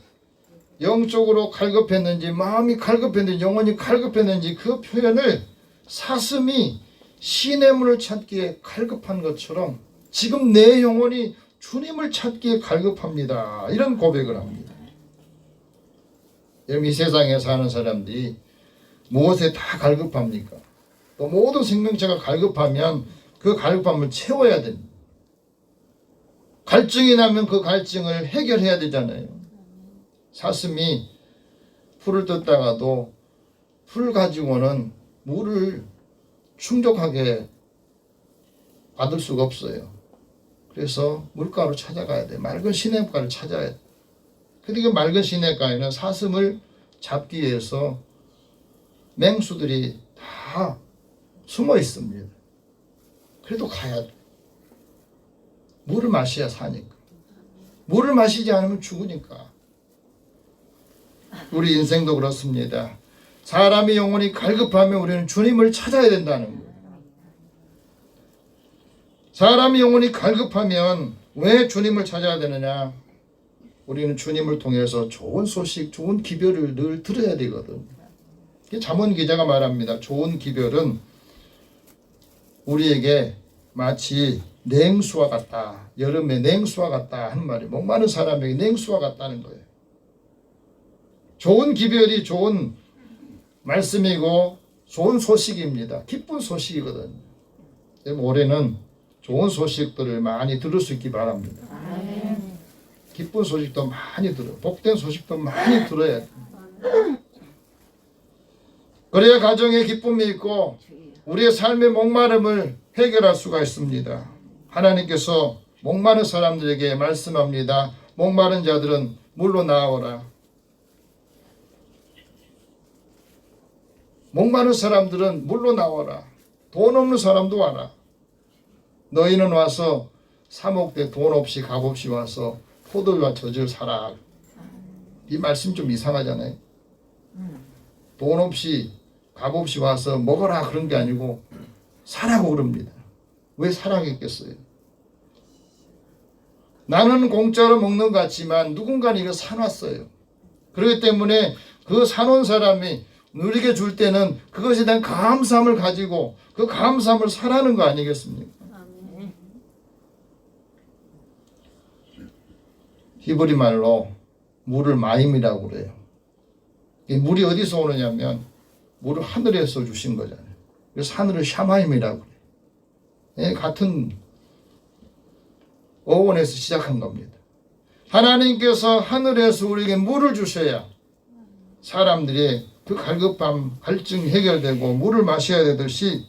영적으로 갈급했는지, 마음이 갈급했는지, 영혼이 갈급했는지, 그 표현을 사슴이 시냇물을 찾기에 갈급한 것처럼 지금 내 영혼이 주님을 찾기에 갈급합니다. 이런 고백을 합니다. 여러분, 이 세상에 사는 사람들이 무엇에 다 갈급합니까? 또 모든 생명체가 갈급하면 그 갈급함을 채워야 됩니다. 갈증이 나면 그 갈증을 해결해야 되잖아요. 사슴이 풀을 뜯다가도 풀 가지고는 물을 충족하게 받을 수가 없어요. 그래서 물가로 찾아가야 돼. 맑은 시냇가를 찾아야 돼. 그러니까 맑은 시냇가에는 사슴을 잡기 위해서 맹수들이 다 숨어 있습니다. 그래도 가야 돼. 물을 마셔야 사니까. 물을 마시지 않으면 죽으니까. 우리 인생도 그렇습니다. 사람의 영혼이 갈급하면 우리는 주님을 찾아야 된다는 거예요. 사람의 영혼이 갈급하면 왜 주님을 찾아야 되느냐? 우리는 주님을 통해서 좋은 소식, 좋은 기별을 늘 들어야 되거든. 잠언 기자가 말합니다. 좋은 기별은 우리에게 마치 냉수와 같다. 여름에 냉수와 같다 하는 말이, 목마른 사람에게 냉수와 같다는 거예요. 좋은 기별이 좋은 말씀이고 좋은 소식입니다. 기쁜 소식이거든요. 올해는 좋은 소식들을 많이 들을 수 있기 바랍니다. 기쁜 소식도 많이 들어요. 복된 소식도 많이 들어야 돼요. 그래야 가정에 기쁨이 있고 우리의 삶의 목마름을 해결할 수가 있습니다. 하나님께서 목마른 사람들에게 말씀합니다. 목마른 자들은 물로 나오라. 목마른 사람들은 물로 나와라. 돈 없는 사람도 와라. 너희는 와서 사목대 돈 없이 값 없이 와서 포도주와 젖을 사라. 이 말씀 좀 이상하잖아요. 돈 없이 값 없이 와서 먹어라 그런 게 아니고 사라고 그럽니다. 왜 사라겠겠어요? 나는 공짜로 먹는 것 같지만 누군가는 이거 사놨어요. 그렇기 때문에 그 사놓은 사람이 우리에게 줄 때는 그것에 대한 감사함을 가지고 그 감사함을 사라는 거 아니겠습니까? 히브리 말로 물을 마임이라고 그래요. 이 물이 어디서 오느냐면 물을 하늘에서 주신 거잖아요. 그래서 하늘을 샤마임이라고 그래요. 같은 어원에서 시작한 겁니다. 하나님께서 하늘에서 우리에게 물을 주셔야 사람들이 그 갈급함, 갈증이 해결되고 물을 마셔야 되듯이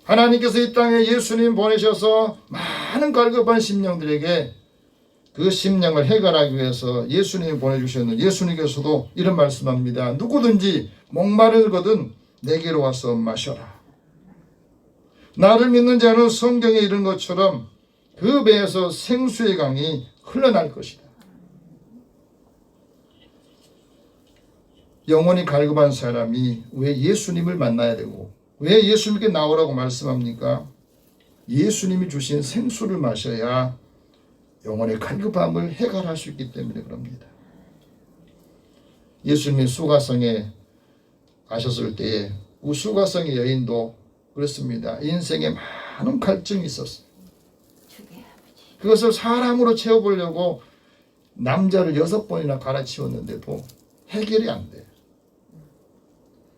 하나님께서 이 땅에 예수님 보내셔서 많은 갈급한 심령들에게 그 심령을 해결하기 위해서 예수님이 보내주셨는데 예수님께서도 이런 말씀합니다. 누구든지 목마르거든 내게로 와서 마셔라. 나를 믿는 자는 성경에 이른 것처럼 그 배에서 생수의 강이 흘러날 것이다. 영원히 갈급한 사람이 왜 예수님을 만나야 되고 왜 예수님께 나오라고 말씀합니까? 예수님이 주신 생수를 마셔야 영혼의 갈급함을 해결할 수 있기 때문에 그럽니다. 예수님이 수가성에 가셨을 때에 수가성의 여인도 그렇습니다. 인생에 많은 갈증이 있었어요. 그것을 사람으로 채워보려고 남자를 6번이나 갈아치웠는데도 해결이 안 돼요.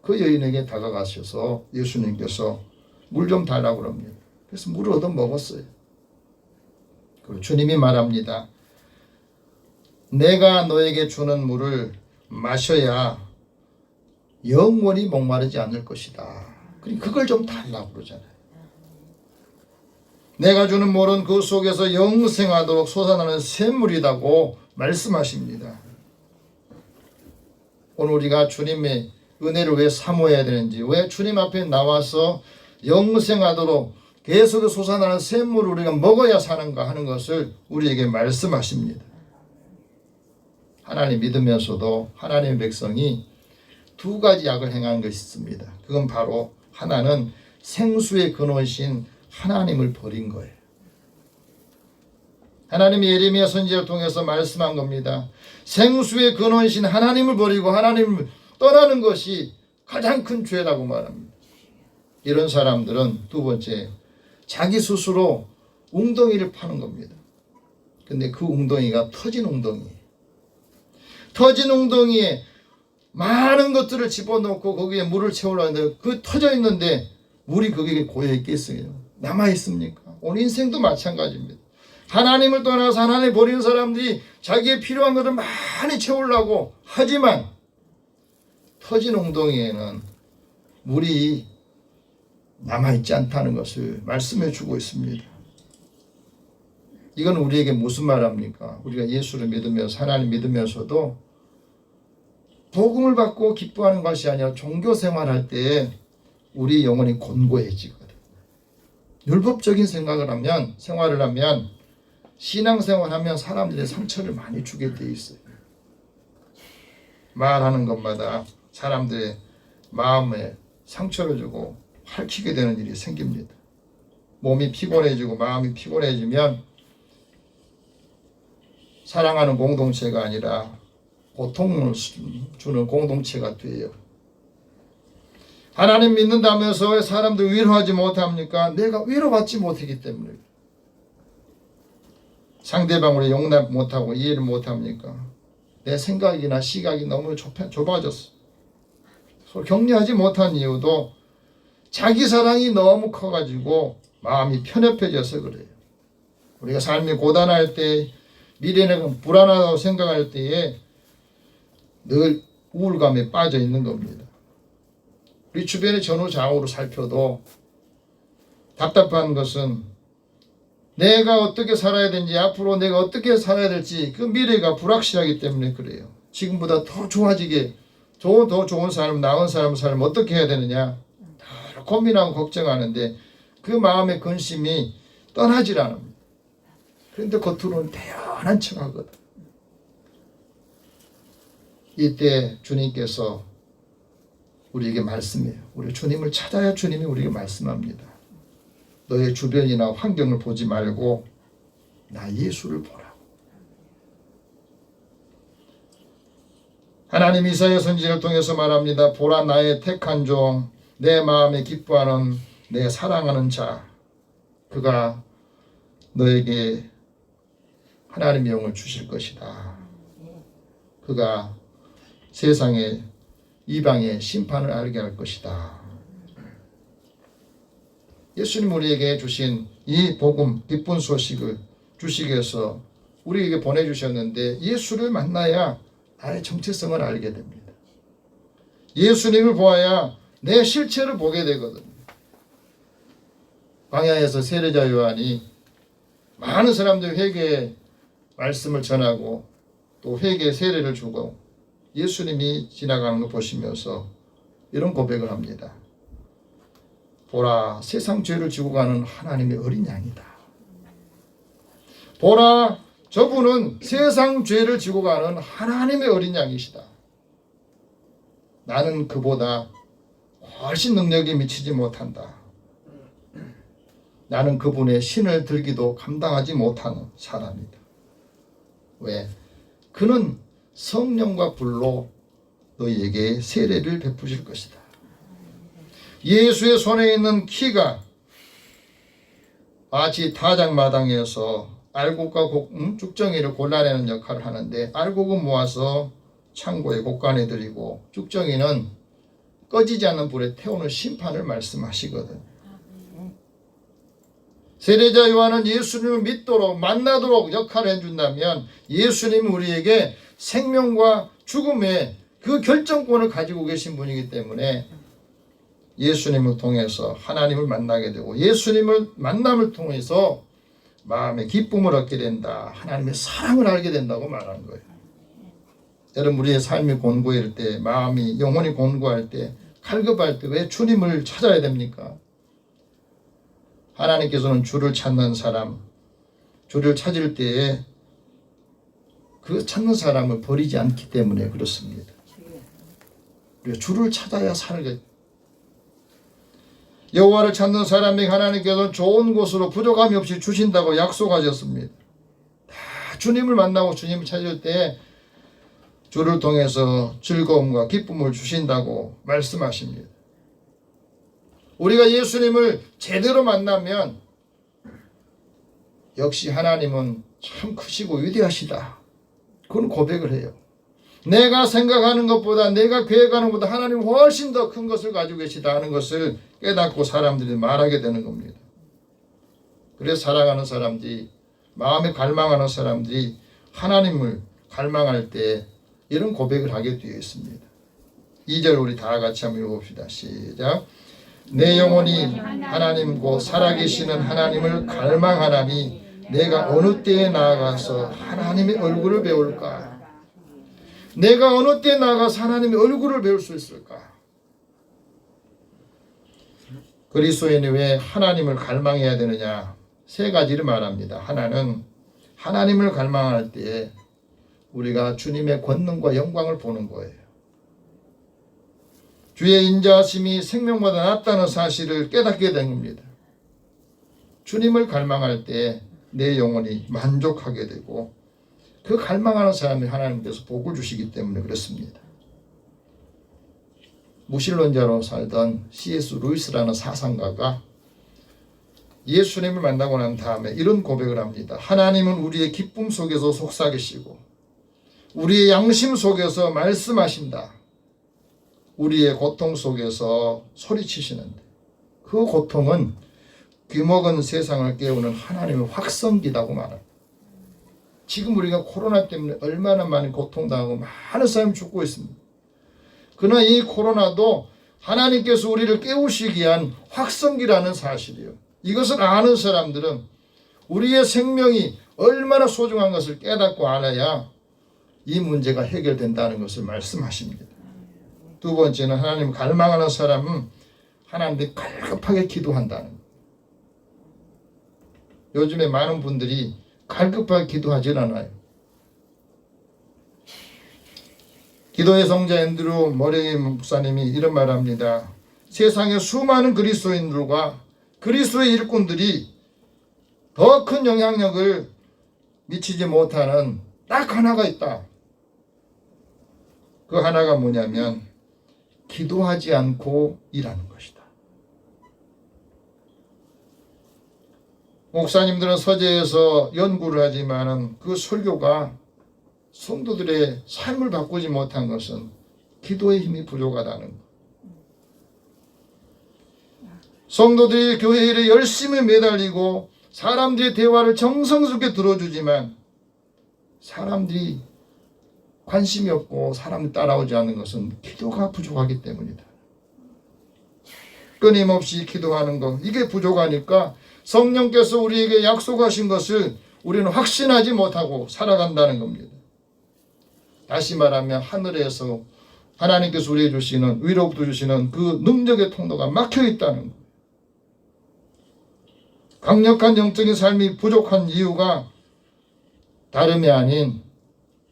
그 여인에게 다가가셔서 예수님께서 물 좀 달라고 그럽니다. 그래서 물을 얻어 먹었어요. 그리고 주님이 말합니다. 내가 너에게 주는 물을 마셔야 영원히 목마르지 않을 것이다. 그걸 좀 달라고 그러잖아요. 내가 주는 물은 그 속에서 영생하도록 솟아나는 샘물이라고 말씀하십니다. 오늘 우리가 주님의 은혜를 왜 사모해야 되는지, 왜 주님 앞에 나와서 영생하도록 계속 솟아나는 샘물을 우리가 먹어야 사는가 하는 것을 우리에게 말씀하십니다. 하나님 믿으면서도 하나님의 백성이 2가지 악을 행한 것이 있습니다. 그건 바로 하나는 생수의 근원이신 하나님을 버린 거예요. 하나님이 예레미야 선지자를 통해서 말씀한 겁니다. 생수의 근원이신 하나님을 버리고 하나님을 떠나는 것이 가장 큰 죄라고 말합니다. 이런 사람들은 두 번째, 자기 스스로 웅덩이를 파는 겁니다. 근데 그 웅덩이가 터진 웅덩이에요. 터진 웅덩이에 많은 것들을 집어넣고 거기에 물을 채우려고 하는데 그 터져 있는데 물이 거기에 고여 있겠어요? 남아 있습니까? 오늘 인생도 마찬가지입니다. 하나님을 떠나서 하나님을 버리는 사람들이 자기의 필요한 것을 많이 채우려고 하지만 터진 웅덩이에는 물이 남아있지 않다는 것을 말씀해 주고 있습니다. 이건 우리에게 무슨 말합니까? 우리가 예수를 믿으면서 하나님 믿으면서도 복음을 받고 기뻐하는 것이 아니라 종교 생활할 때에 우리 영혼이 곤고해지거든. 율법적인 생활을 하면 신앙생활하면 사람들의 상처를 많이 주게 돼 있어요. 말하는 것마다 사람들의 마음에 상처를 주고 핥히게 되는 일이 생깁니다. 몸이 피곤해지고 마음이 피곤해지면 사랑하는 공동체가 아니라 고통을 주는 공동체가 돼요. 하나님 믿는다면서 왜 사람들 위로하지 못합니까? 내가 위로받지 못하기 때문에. 상대방을 용납 못하고 이해를 못합니까? 내 생각이나 시각이 너무 좁아졌어. 서로 격려하지 못한 이유도 자기 사랑이 너무 커가지고 마음이 편협해져서 그래요. 우리가 삶이 고단할 때, 미래는 불안하다고 생각할 때에 늘 우울감에 빠져 있는 겁니다. 우리 주변의 전후좌우로 살펴도 답답한 것은 내가 어떻게 살아야 되는지, 앞으로 내가 어떻게 살아야 될지 그 미래가 불확실하기 때문에 그래요. 지금보다 더 좋아지게 더 좋은 삶, 나은 삶을 어떻게 해야 되느냐 다 고민하고 걱정하는데 그 마음의 근심이 떠나질 않습니다. 그런데 겉으로는 태연한 척하거든. 이때 주님께서 우리에게 말씀해요. 우리 주님을 찾아야 주님이 우리에게 말씀합니다. 너의 주변이나 환경을 보지 말고 나 예수를 보라. 하나님 이사야 선지자를 통해서 말합니다. 보라 나의 택한 종, 내 마음에 기뻐하는 내 사랑하는 자, 그가 너에게 하나님의 영을 주실 것이다. 그가 세상의 이방의 심판을 알게 할 것이다. 예수님 우리에게 주신 이 복음, 기쁜 소식을 주시기 위해서 우리에게 보내주셨는데 예수를 만나야 나의 정체성을 알게 됩니다. 예수님을 보아야 내 실체를 보게 되거든요. 광야에서 세례자 요한이 많은 사람들 회개의 말씀을 전하고 또 회개의 세례를 주고 예수님이 지나가는 걸 보시면서 이런 고백을 합니다. 보라, 세상 죄를 지고 가는 하나님의 어린 양이다. 보라, 저분은 세상 죄를 지고 가는 하나님의 어린 양이시다. 나는 그보다 훨씬 능력이 미치지 못한다. 나는 그분의 신을 들기도 감당하지 못하는 사람이다. 왜? 그는 성령과 불로 너희에게 세례를 베푸실 것이다. 예수의 손에 있는 키가 마치 타작마당에서 알곡과 쭉정이를 골라내는 역할을 하는데, 알곡은 모아서 창고에 곡간에 들이고 쭉정이는 꺼지지 않는 불에 태우는 심판을 말씀하시거든. 세례자 요한은 예수님을 믿도록 만나도록 역할을 해준다면, 예수님은 우리에게 생명과 죽음의 그 결정권을 가지고 계신 분이기 때문에 예수님을 통해서 하나님을 만나게 되고, 예수님을 만남을 통해서 마음의 기쁨을 얻게 된다. 하나님의 사랑을 알게 된다고 말하는 거예요. 여러분, 우리의 삶이 곤고할 때, 마음이 영혼이 곤고할 때, 갈급할 때 왜 주님을 찾아야 됩니까? 하나님께서는 주를 찾는 사람, 주를 찾을 때에 그 찾는 사람을 버리지 않기 때문에 그렇습니다. 우리가 주를 찾아야 살게. 여호와를 찾는 사람에게 하나님께서는 좋은 곳으로 부족함이 없이 주신다고 약속하셨습니다. 다 주님을 만나고 주님을 찾을 때 주를 통해서 즐거움과 기쁨을 주신다고 말씀하십니다. 우리가 예수님을 제대로 만나면 역시 하나님은 참 크시고 위대하시다. 그건 고백을 해요. 내가 생각하는 것보다, 내가 계획하는 것보다 하나님은 훨씬 더 큰 것을 가지고 계시다 하는 것을 깨닫고 사람들이 말하게 되는 겁니다. 그래서 사랑하는 사람들이, 마음에 갈망하는 사람들이 하나님을 갈망할 때 이런 고백을 하게 되어 있습니다. 2절 우리 다 같이 한번 읽어봅시다. 시작. 내 영혼이 하나님 곧 살아계시는 하나님을 갈망하나니 내가 어느 때에 나아가서 하나님의 얼굴을 배울까? 내가 어느 때에 나아가서 하나님의 얼굴을 배울 수 있을까? 그리스도인이 왜 하나님을 갈망해야 되느냐? 세 가지를 말합니다. 하나는 하나님을 갈망할 때에 우리가 주님의 권능과 영광을 보는 거예요. 주의 인자하심이 생명보다 낫다는 사실을 깨닫게 된 겁니다. 주님을 갈망할 때 내 영혼이 만족하게 되고, 그 갈망하는 사람이 하나님께서 복을 주시기 때문에 그렇습니다. 무신론자로 살던 C.S. 루이스라는 사상가가 예수님을 만나고 난 다음에 이런 고백을 합니다. 하나님은 우리의 기쁨 속에서 속삭이시고 우리의 양심 속에서 말씀하신다. 우리의 고통 속에서 소리치시는데, 그 고통은 귀먹은 세상을 깨우는 하나님의 확성기라고 말합니다. 지금 우리가 코로나 때문에 얼마나 많이 고통당하고 많은 사람이 죽고 있습니다. 그러나 이 코로나도 하나님께서 우리를 깨우시기 위한 확성기라는 사실이에요. 이것을 아는 사람들은 우리의 생명이 얼마나 소중한 것을 깨닫고 알아야 이 문제가 해결된다는 것을 말씀하십니다. 두 번째는 하나님 갈망하는 사람은 하나님께 갈급하게 기도한다는 거예요. 요즘에 많은 분들이 갈급하게 기도하지 않아요. 기도의 성자 앤드루 머레이 목사님이 이런 말을 합니다. 세상의 수많은 그리스도인들과 그리스도의 일꾼들이 더 큰 영향력을 미치지 못하는 딱 하나가 있다. 그 하나가 뭐냐면 기도하지 않고 일하는 것이다. 목사님들은 서재에서 연구를 하지만 그 설교가 성도들의 삶을 바꾸지 못한 것은 기도의 힘이 부족하다는 것. 성도들이 교회 일에 열심히 매달리고 사람들의 대화를 정성스럽게 들어주지만 사람들이 관심이 없고 사람이 따라오지 않는 것은 기도가 부족하기 때문이다. 끊임없이 기도하는 것, 이게 부족하니까 성령께서 우리에게 약속하신 것을 우리는 확신하지 못하고 살아간다는 겁니다. 다시 말하면 하늘에서 하나님께서 우리에게 주시는, 위로부터 주시는 그 능력의 통로가 막혀 있다는 거예요. 강력한 영적인 삶이 부족한 이유가 다름이 아닌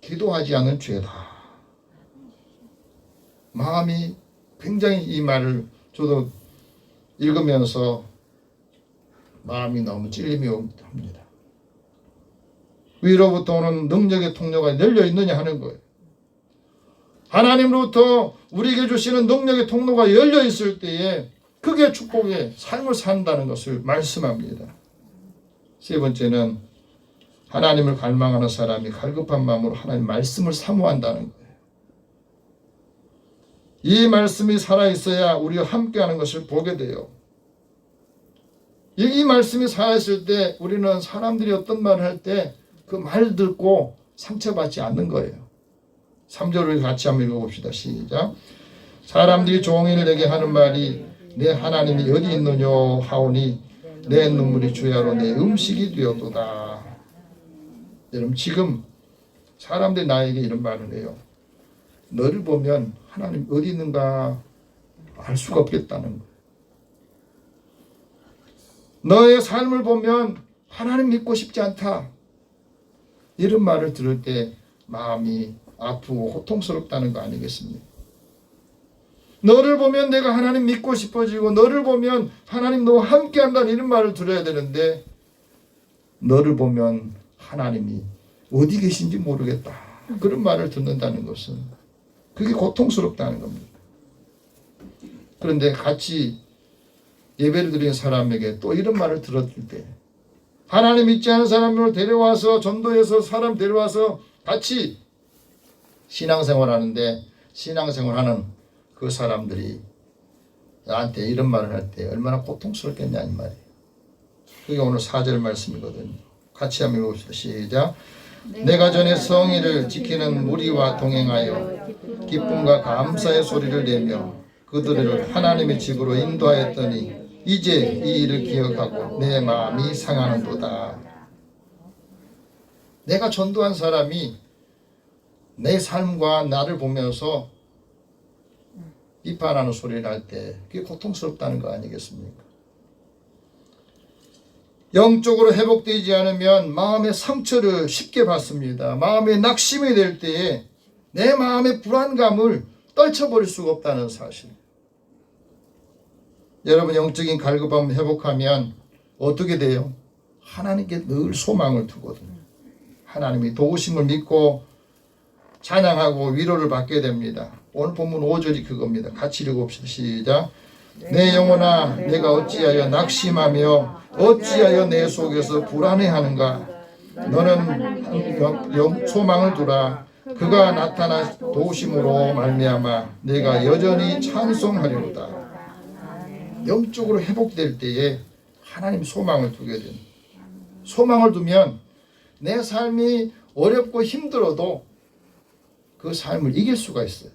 기도하지 않은 죄다. 마음이 굉장히, 이 말을 저도 읽으면서 마음이 너무 찔림이 옵니다. 위로부터 오는 능력의 통로가 열려 있느냐 하는 거예요. 하나님으로부터 우리에게 주시는 능력의 통로가 열려 있을 때에 그게 축복의 삶을 산다는 것을 말씀합니다. 세 번째는 하나님을 갈망하는 사람이 갈급한 마음으로 하나님 말씀을 사모한다는 거예요. 이 말씀이 살아있어야 우리와 함께하는 것을 보게 돼요. 이 말씀이 살아있을 때 우리는 사람들이 어떤 말을 할 때 그 말 듣고 상처받지 않는 거예요. 3절을 같이 한번 읽어봅시다. 시작. 사람들이 종일 내게 하는 말이 내 하나님이 어디 있느냐 하오니 내 눈물이 주야로 내 음식이 되었도다. 여러분, 지금 사람들이 나에게 이런 말을 해요. 너를 보면 하나님 어디 있는가 알 수가 없겠다는 거예요. 너의 삶을 보면 하나님 믿고 싶지 않다. 이런 말을 들을 때 마음이 아프고 고통스럽다는 거 아니겠습니까? 너를 보면 내가 하나님 믿고 싶어지고 너를 보면 하나님 너와 함께 한다는 이런 말을 들어야 되는데 너를 보면 하나님이 어디 계신지 모르겠다. 그런 말을 듣는다는 것은 그게 고통스럽다는 겁니다. 그런데 같이 예배를 드리는 사람에게 또 이런 말을 들었을 때 하나님 믿지 않은 사람을 데려와서 전도해서 사람 데려와서 같이 신앙생활하는데 신앙생활하는 그 사람들이 나한테 이런 말을 할 때 얼마나 고통스럽겠냐 이 말이에요. 그게 오늘 4절 말씀이거든요. 같이 한번 읽어봅시다. 시작. 내가 전에 성의를 지키는 무리와 동행하여 기쁨과 감사의 소리를 내며 그들을 하나님의 집으로 인도하였더니 이제 이 일을 기억하고 내 마음이 상하는도다. 내가 전도한 사람이 내 삶과 나를 보면서 비판하는 소리를 할 때 그게 고통스럽다는 거 아니겠습니까? 영적으로 회복되지 않으면 마음의 상처를 쉽게 받습니다. 마음의 낙심이 될 때에 내 마음의 불안감을 떨쳐버릴 수가 없다는 사실. 여러분, 영적인 갈급함을 회복하면 어떻게 돼요? 하나님께 늘 소망을 두거든요. 하나님이 도우심을 믿고 찬양하고 위로를 받게 됩니다. 오늘 본문 5절이 그겁니다. 같이 읽어봅시다. 시작. 내 영혼아 내가 어찌하여 낙심하며 어찌하여 내 속에서 불안해하는가. 너는 소망을 두라. 그가 나타나 도우심으로 말미암아 내가 여전히 찬송하리로다. 영적으로 회복될 때에 하나님 소망을 두게 됩니다. 소망을 두면 내 삶이 어렵고 힘들어도 그 삶을 이길 수가 있어요.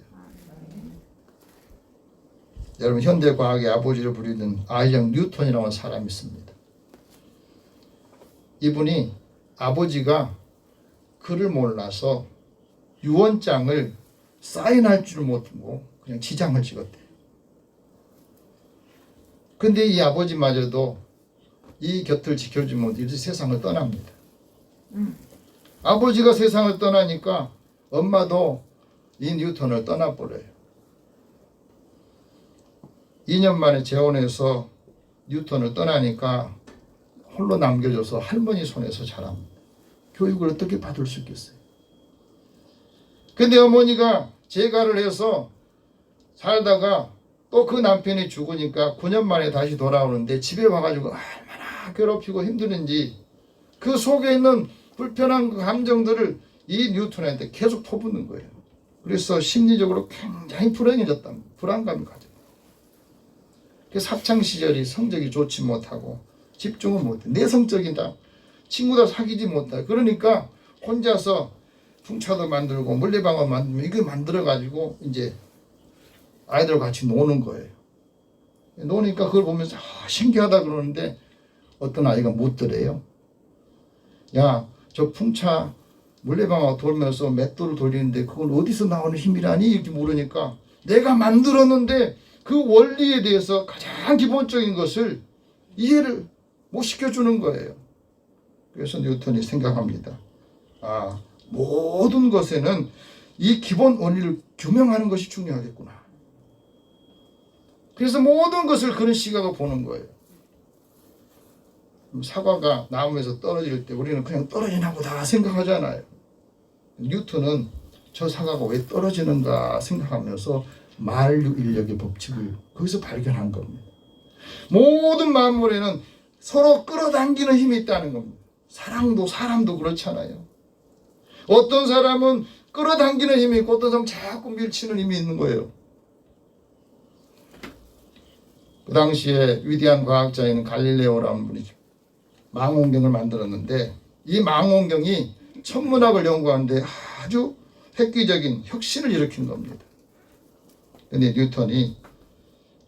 여러분, 현대과학의 아버지를 부르는 아이작 뉴턴이라는 사람이 있습니다. 이분이 아버지가 글을 몰라서 유언장을 사인할 줄 모르고 그냥 지장을 찍었대요. 근데 이 아버지마저도 이 곁을 지켜주지 못해 세상을 떠납니다. 아버지가 세상을 떠나니까 엄마도 이 뉴턴을 떠나버려요. 2년 만에 재혼해서 뉴턴을 떠나니까 홀로 남겨져서 할머니 손에서 자랍니다. 교육을 어떻게 받을 수 있겠어요? 근데 어머니가 재가를 해서 살다가 또 그 남편이 죽으니까 9년 만에 다시 돌아오는데 집에 와가지고 얼마나 괴롭히고 힘드는지 그 속에 있는 불편한 감정들을 이 뉴턴한테 계속 퍼붓는 거예요. 그래서 심리적으로 굉장히 불행해졌다. 불안감을 가져요. 학창시절이 성적이 좋지 못하고 집중을 못해. 내성적이다. 친구들 사귀지 못해. 그러니까 혼자서 풍차도 만들고 물레방아 만들면 이거 만들어 가지고 이제 아이들과 같이 노는 거예요. 노니까 그걸 보면서 신기하다 그러는데 어떤 아이가 묻더래요. 야, 저 풍차 물레방아 돌면서 맷돌을 돌리는데 그건 어디서 나오는 힘이라니? 이렇게 물으니까 내가 만들었는데 그 원리에 대해서 가장 기본적인 것을 이해를 못 시켜주는 거예요. 그래서 뉴턴이 생각합니다. 모든 것에는 이 기본 원리를 규명하는 것이 중요하겠구나. 그래서 모든 것을 그런 시각으로 보는 거예요. 사과가 나무에서 떨어질 때 우리는 그냥 떨어지나 보다 생각하잖아요. 뉴턴은 저 사과가 왜 떨어지는가 생각하면서 만류 인력의 법칙을 거기서 발견한 겁니다. 모든 만물에는 서로 끌어당기는 힘이 있다는 겁니다. 사람도 그렇잖아요. 어떤 사람은 끌어당기는 힘이 있고 어떤 사람은 자꾸 밀치는 힘이 있는 거예요. 그 당시에 위대한 과학자인 갈릴레오라는 분이 망원경을 만들었는데 이 망원경이 천문학을 연구하는데 아주 획기적인 혁신을 일으킨 겁니다. 근데 뉴턴이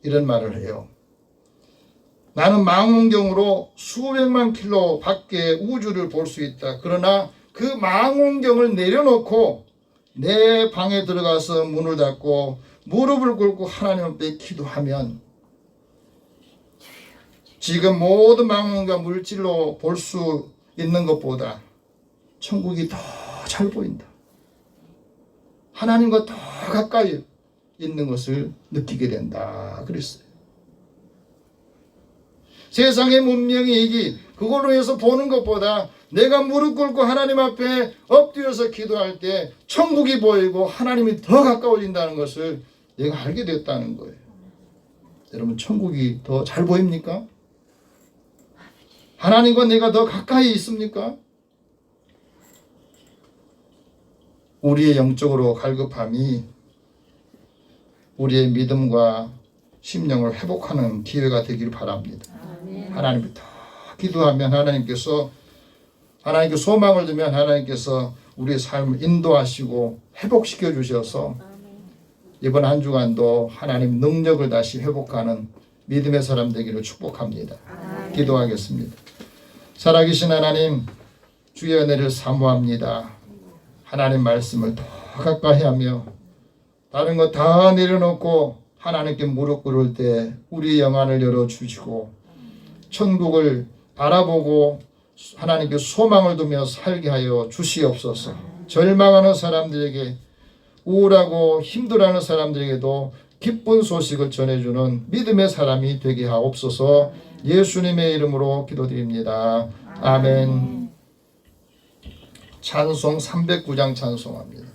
이런 말을 해요. 나는 망원경으로 수백만 킬로 밖의 우주를 볼 수 있다. 그러나 그 망원경을 내려놓고 내 방에 들어가서 문을 닫고 무릎을 꿇고 하나님 앞에 기도하면 지금 모든 망원과 물질로 볼 수 있는 것보다 천국이 더 잘 보인다. 하나님과 더 가까이 있는 것을 느끼게 된다. 그랬어요. 세상의 문명이 그걸로 해서 보는 것보다 내가 무릎 꿇고 하나님 앞에 엎드려서 기도할 때 천국이 보이고 하나님이 더 가까워진다는 것을 내가 알게 됐다는 거예요. 여러분, 천국이 더 잘 보입니까? 하나님과 내가 더 가까이 있습니까? 우리의 영적으로 갈급함이 우리의 믿음과 심령을 회복하는 기회가 되기를 바랍니다. 하나님께 더 기도하면 하나님께 소망을 두면 하나님께서 우리의 삶을 인도하시고 회복시켜 주셔서 이번 한 주간도 하나님 능력을 다시 회복하는 믿음의 사람 되기를 축복합니다. 기도하겠습니다. 살아계신 하나님, 주의 은혜를 사모합니다. 하나님 말씀을 더 가까이 하며 다른 거 다 내려놓고 하나님께 무릎 꿇을 때 우리의 영안을 열어주시고 천국을 바라보고 하나님께 소망을 두며 살게 하여 주시옵소서. 절망하는 사람들에게, 우울하고 힘들어하는 사람들에게도 기쁜 소식을 전해주는 믿음의 사람이 되게 하옵소서. 예수님의 이름으로 기도드립니다. 아멘. 찬송 309장 찬송합니다.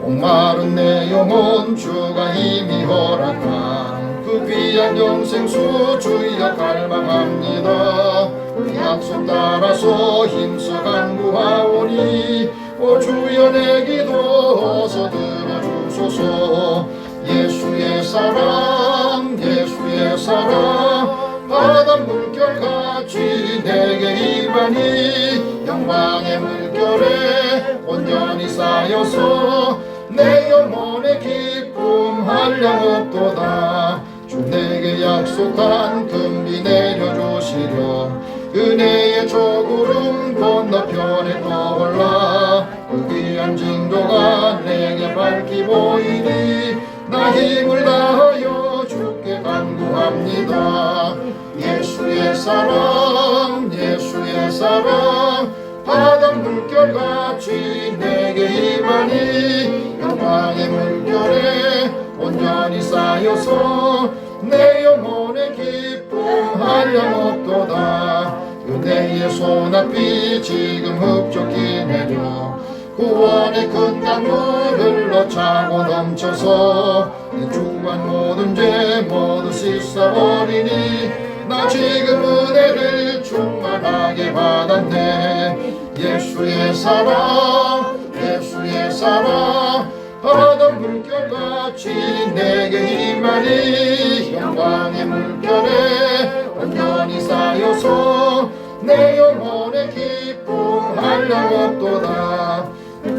목마른 내 영혼 주가 이미 허락한 그 귀한 영생수 주여 갈망합니다. 그 약속 따라서 힘써 간구하오니 오 주여 내 기도 어서 들어주소서. 예수의 사랑 예수의 사랑 바닷 물결같이 내게 임하니 영광의 물결에 온전히 쌓여서 내 영혼의 기쁨 한량없도다. 주 내게 약속한 금비 내려주시려 은혜의 저구름 건너편에 떠올라 그 귀한 징조가 내게 밝히 보이니 나 힘을 다하여 주께 간구합니다. 예수의 사랑 예수의 사랑 바닷 물결같이 내게 임하니 영광의 물결에 온전히 쌓여서 내 영혼의 기쁨 한량없도다. 은혜의 손앞이 지금 흡족히 내려 구원의 큰 강물 흘러 차고 넘쳐서 내 주관 모든 죄 모두 씻어버리니 나 지금 은혜를 충만하게 받았네. 예수의 사랑 예수의 사랑 바다 물결같이 내게 임하니 영광의 물결에 온전히 쌓여서 내 영혼의 기쁨 한량없도다.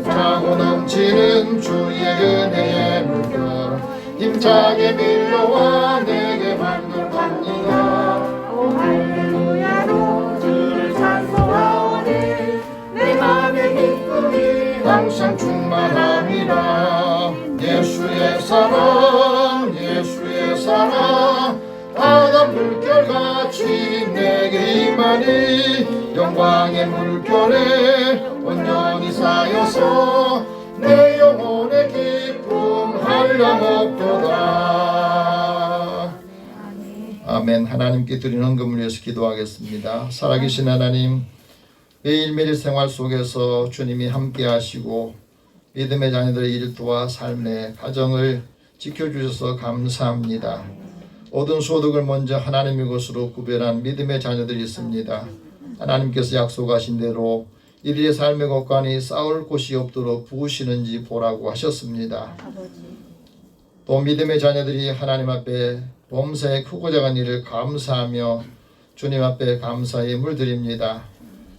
차고 넘치는 주의 은혜의 물결 힘차게 밀려와 내게 만들겁니다. 오 할렐루야로 주를 찬송하오니 내 맘의 기쁨이 항상 충만함이라. 예수의 사랑 예수의 사랑 바다 물결같이 내게 임하니 영광의 물결에 온전히 쌓여서 내 영혼의 기쁨 한량없도다. 아멘. 하나님께 드리는 헌금을 위해서 기도하겠습니다. 살아계신 하나님, 매일매일 생활 속에서 주님이 함께 하시고 믿음의 자녀들의 일터와 삶의 가정을 지켜주셔서 감사합니다. 모든 소득을 먼저 하나님의 것으로 구별한 믿음의 자녀들이 있습니다. 하나님께서 약속하신 대로 이들의 삶의 곳간이 싸울 곳이 없도록 부으시는지 보라고 하셨습니다. 또 믿음의 자녀들이 하나님 앞에 범사에 크고 작은 일을 감사하며 주님 앞에 감사의 물드립니다.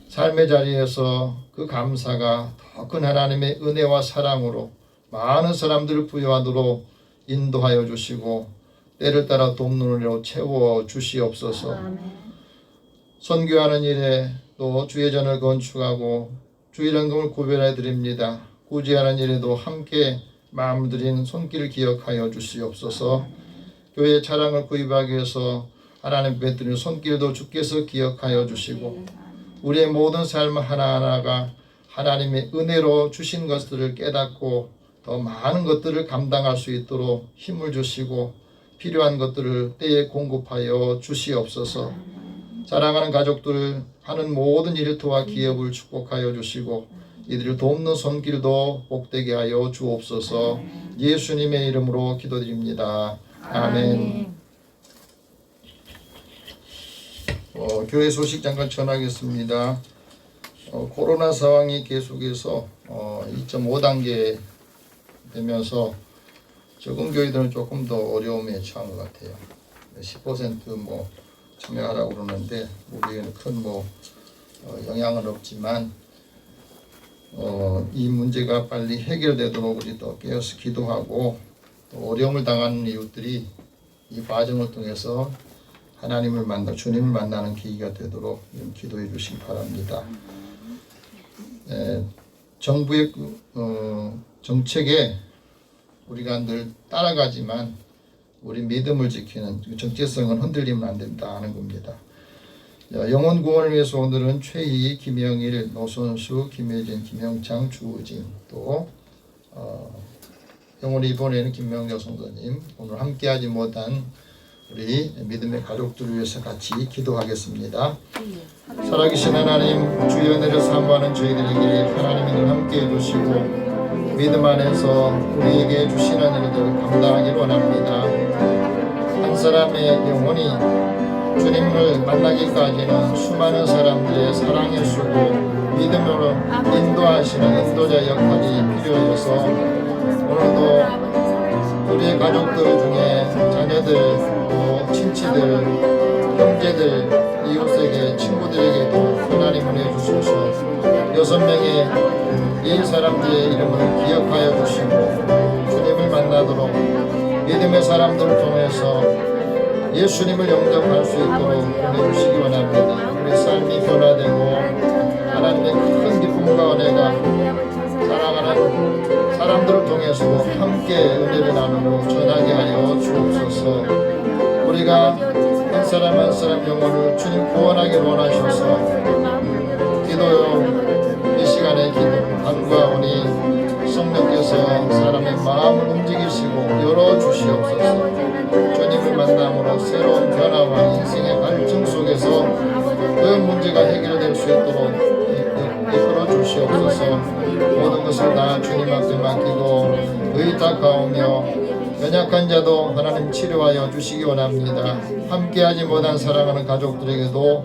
삶의 자리에서 그 감사가 더 큰 하나님의 은혜와 사랑으로 많은 사람들을 부여하도록 인도하여 주시고 때를 따라 돕는 은혜로 채워 주시옵소서. 선교하는 일에 또 주의 전을 건축하고 주의 헌금을 구별해 드립니다. 구제하는 일에도 함께 마음 들인 손길을 기억하여 주시옵소서. 교회의 차량을 구입하기 위해서 하나님 뱉드린 손길도 주께서 기억하여 주시고 우리의 모든 삶 하나하나가 하나님의 은혜로 주신 것들을 깨닫고 더 많은 것들을 감당할 수 있도록 힘을 주시고 필요한 것들을 때에 공급하여 주시옵소서. 사랑하는 가족들 하는 모든 일터와 기업을 축복하여 주시고 이들을 돕는 손길도 복되게 하여 주옵소서. 예수님의 이름으로 기도드립니다. 아멘. 교회 소식 잠깐 전하겠습니다. 코로나 상황이 계속해서 2.5단계 되면서 적은 교회들은 조금 더 어려움에 처한 것 같아요. 10% 참여하라고 그러는데 우리에는 큰 영향은 없지만 이 문제가 빨리 해결되도록 우리 또 깨어서 기도하고 또 어려움을 당하는 이웃들이 이 과정을 통해서 하나님을 만나 주님을 만나는 계기가 되도록 기도해 주시기 바랍니다. 정부의 정책에 우리가 늘 따라가지만 우리 믿음을 지키는 정체성은 흔들리면 안 된다 하는 겁니다. 영혼 구원을 위해서 오늘은 최희, 김영일, 노선수, 김혜진, 김영창, 주우진 또 영혼을 입원에는 김명려 성도님 오늘 함께하지 못한 우리 믿음의 가족들을 위해서 같이 기도하겠습니다. 살아계신 하나님 주의 은혜를 사모하는 저희들에게 하나님이 늘 함께해 주시고 믿음 안에서 우리에게 주시는 일들 감당하기를 원합니다. 한 사람의 영혼이 주님을 만나기까지는 수많은 사람들의 사랑의 수고 믿음으로 인도하시는 인도자 역할이 필요해서 오늘도 우리의 가족들 중에 자녀들 또 친치들 형제들 이웃에게 친구들에게도 하나님 은혜 주셔서 6명의 이 사람들의 이름을 기억하여 주시고 주님을 만나도록 믿음의 사람들을 통해서 예수님을 영접할 수 있도록 은혜 주시기 원합니다. 우리 삶이 변화되고 하나님의 큰 기쁨과 은혜가 사랑하는 사람들을 통해서 함께 은혜를 나누고 전하게 하여 주옵소서. 우리가 한 사람 한 사람 영혼을 주님 구원하기 원하셔서 기도요 이 시간에 기도 간구하오니 성령께서 사람의 마음을 움직이시고 열어주시옵소서. 주님을 만남으로 새로운 변화와 인생의 갈증 속에서 그 문제가 해결될 수 있도록 이끌어 주시옵소서. 모든 것을 다 주님 앞에 맡기고 의탁하오며 연약한 자도 하나님 치료하여 주시기 원합니다. 함께하지 못한 사랑하는 가족들에게도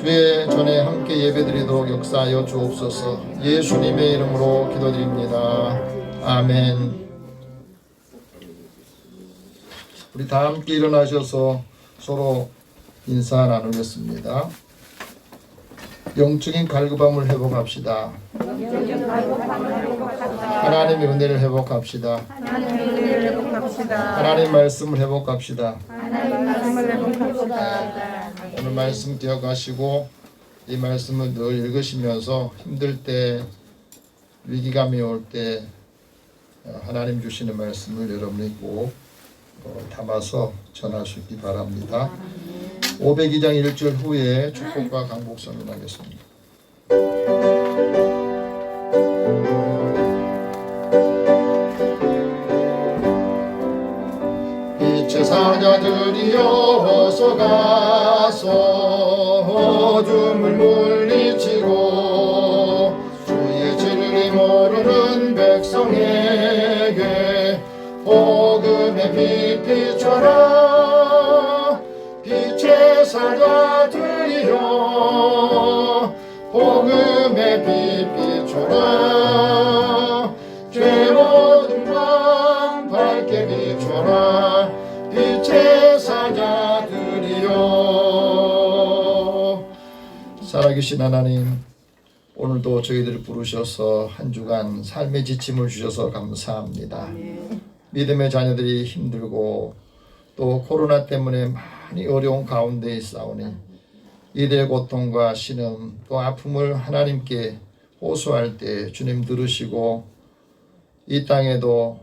주의 전에 함께 예배드리도록 역사하여 주옵소서. 예수님의 이름으로 기도드립니다. 아멘. 우리 다 함께 일어나셔서 서로 인사 나누겠습니다. 영적인 갈급함을 회복합시다. 하나님의 은혜를 회복합시다. 하나님 말씀을 회복합시다. 오늘 말씀 기억하시고 이 말씀을 늘 읽으시면서 힘들 때, 위기감이 올 때 하나님 주시는 말씀을 여러분이 꼭 담아서 전할 수 있기 바랍니다. 502장 1절 후에 축복과 강복 선언하겠습니다. 빛의 사자들이여 어서 가서 어둠을 물리치고 주의 진리 모르는 백성에게 복음의 빛 비춰라. 빛의 사자들이여 복음의 빛 비춰라. 죄 모든 밤 밝게 비춰라. 빛의 사자들이여. 살아계신 하나님, 오늘도 저희들을 부르셔서 한 주간 삶의 지침을 주셔서 감사합니다. 믿음의 자녀들이 힘들고 또 코로나 때문에 많이 어려운 가운데 있사오니 이들의 고통과 신음 또 아픔을 하나님께 호소할 때 주님 들으시고 이 땅에도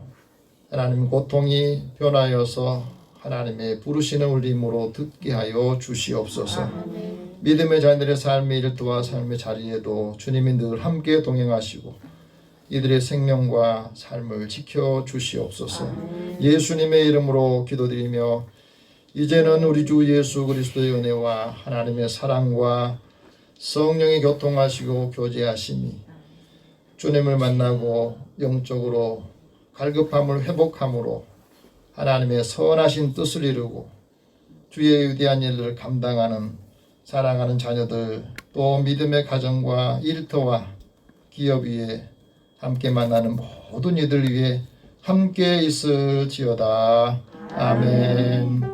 하나님 고통이 변하여서 하나님의 부르시는 울림으로 듣게 하여 주시옵소서. 믿음의 자녀들의 삶의 일터와 삶의 자리에도 주님이 늘 함께 동행하시고 이들의 생명과 삶을 지켜 주시옵소서. 예수님의 이름으로 기도드리며 이제는 우리 주 예수 그리스도의 은혜와 하나님의 사랑과 성령의 교통하시고 교제하심이 주님을 만나고 영적으로 갈급함을 회복함으로 하나님의 선하신 뜻을 이루고 주의 위대한 일을 감당하는 사랑하는 자녀들 또 믿음의 가정과 일터와 기업 위에 함께 만나는 모든 이들 위해 함께 있을지어다. 아멘.